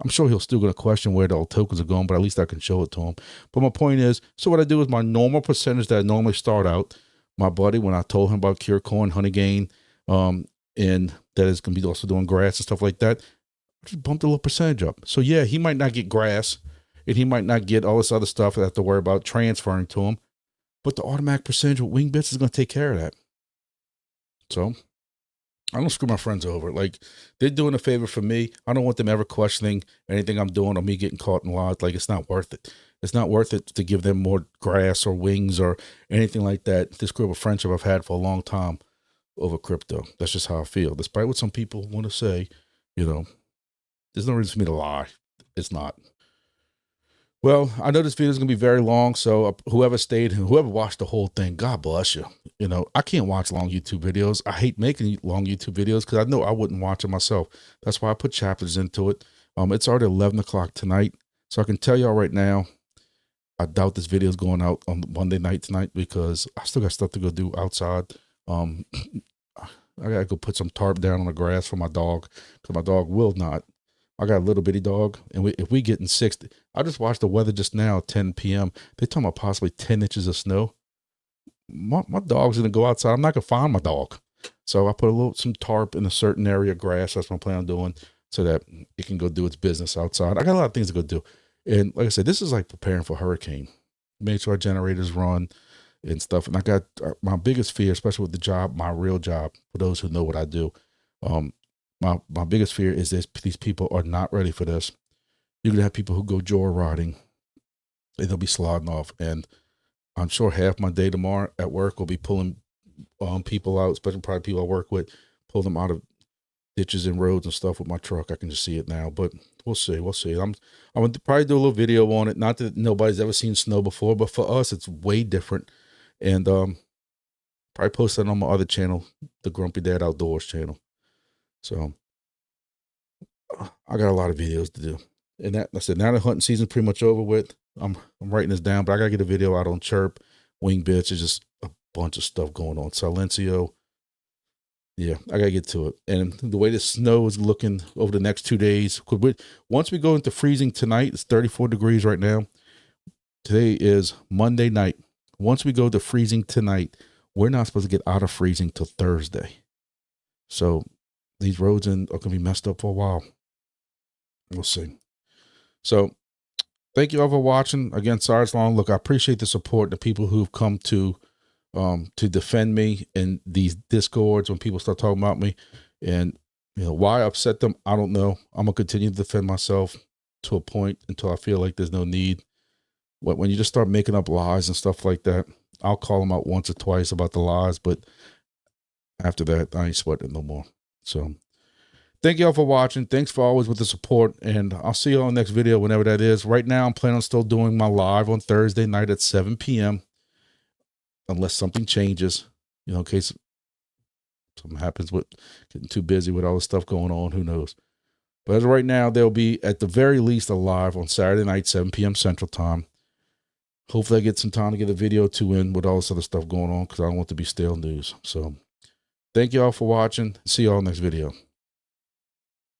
I'm sure he'll still going to question where the old tokens are going, but at least I can show it to him. But my point is, so what I do is my normal percentage that I normally start out, my buddy, when I told him about CureCoin, Honeygain, and that is going to be also doing grass and stuff like that, I just bumped a little percentage up. So yeah, he might not get grass and he might not get all this other stuff I have to worry about transferring to him, but the automatic percentage with Wingbits is going to take care of that. So I don't screw my friends over. Like, they're doing a favor for me. I don't want them ever questioning anything I'm doing or me getting caught in lies. Like, it's not worth it. It's not worth it to give them more grass or wings or anything like that. This group of friendship I've had for a long time over crypto. That's just how I feel. Despite what some people want to say, there's no reason for me to lie. It's not. Well, I know this video is going to be very long, so whoever stayed and whoever watched the whole thing, God bless you. You know, I can't watch long YouTube videos. I hate making long YouTube videos because I know I wouldn't watch it myself. That's why I put chapters into it. It's already 11 o'clock tonight, so I can tell y'all right now, I doubt this video is going out on Monday night tonight because I still got stuff to go do outside. I gotta go put some tarp down on the grass for my dog because my dog will not. I got a little bitty dog, and if we get in 60, I just watched the weather just now, 10 p.m. They're talking about possibly 10 inches of snow. My dog's gonna go outside. I'm not gonna find my dog, so I put some tarp in a certain area of grass. That's what I'm planning on doing, so that it can go do its business outside. I got a lot of things to go do, and like I said, this is like preparing for hurricane. Make sure our generators run and stuff. And I got my biggest fear, especially with the job, my real job, for those who know what I do. My biggest fear is that these people are not ready for this. You're going to have people who go joyriding and they'll be slogging off. And I'm sure half my day tomorrow at work will be pulling people out, especially probably people I work with, pull them out of ditches and roads and stuff with my truck. I can just see it now, but we'll see. We'll see. I'm going to probably do a little video on it. Not that nobody's ever seen snow before, but for us, it's way different. And probably post that on my other channel, the Grumpy Dad Outdoors channel. So I got a lot of videos to do. And that, I said, now the hunting season's pretty much over with. I'm writing this down, but I got to get a video out on CHIRP, Wingbits. It's just a bunch of stuff going on. Silencio. Yeah, I got to get to it. And the way the snow is looking over the next 2 days, once we go into freezing tonight, it's 34 degrees right now. Today is Monday night. Once we go to freezing tonight, we're not supposed to get out of freezing till Thursday. So these roads are going to be messed up for a while. We'll see. So thank you all for watching. Again, sorry it's long. Look, I appreciate the support, the people who've come to defend me in these discords when people start talking about me. And you know why I upset them, I don't know. I'm gonna continue to defend myself to a point until I feel like there's no need. When you just start making up lies and stuff like that, I'll call them out once or twice about the lies, but after that, I ain't sweating no more. So thank y'all for watching. Thanks for always with the support, and I'll see you on the next video whenever that is. Right now, I'm planning on still doing my live on Thursday night at 7 p.m. unless something changes, you know, in case something happens with getting too busy with all the stuff going on, who knows. But as of right now, there'll be at the very least a live on Saturday night, 7 p.m. Central Time. Hopefully I get some time to get a video or two in with all this other stuff going on because I don't want to be stale news. So thank you all for watching. See y'all next video.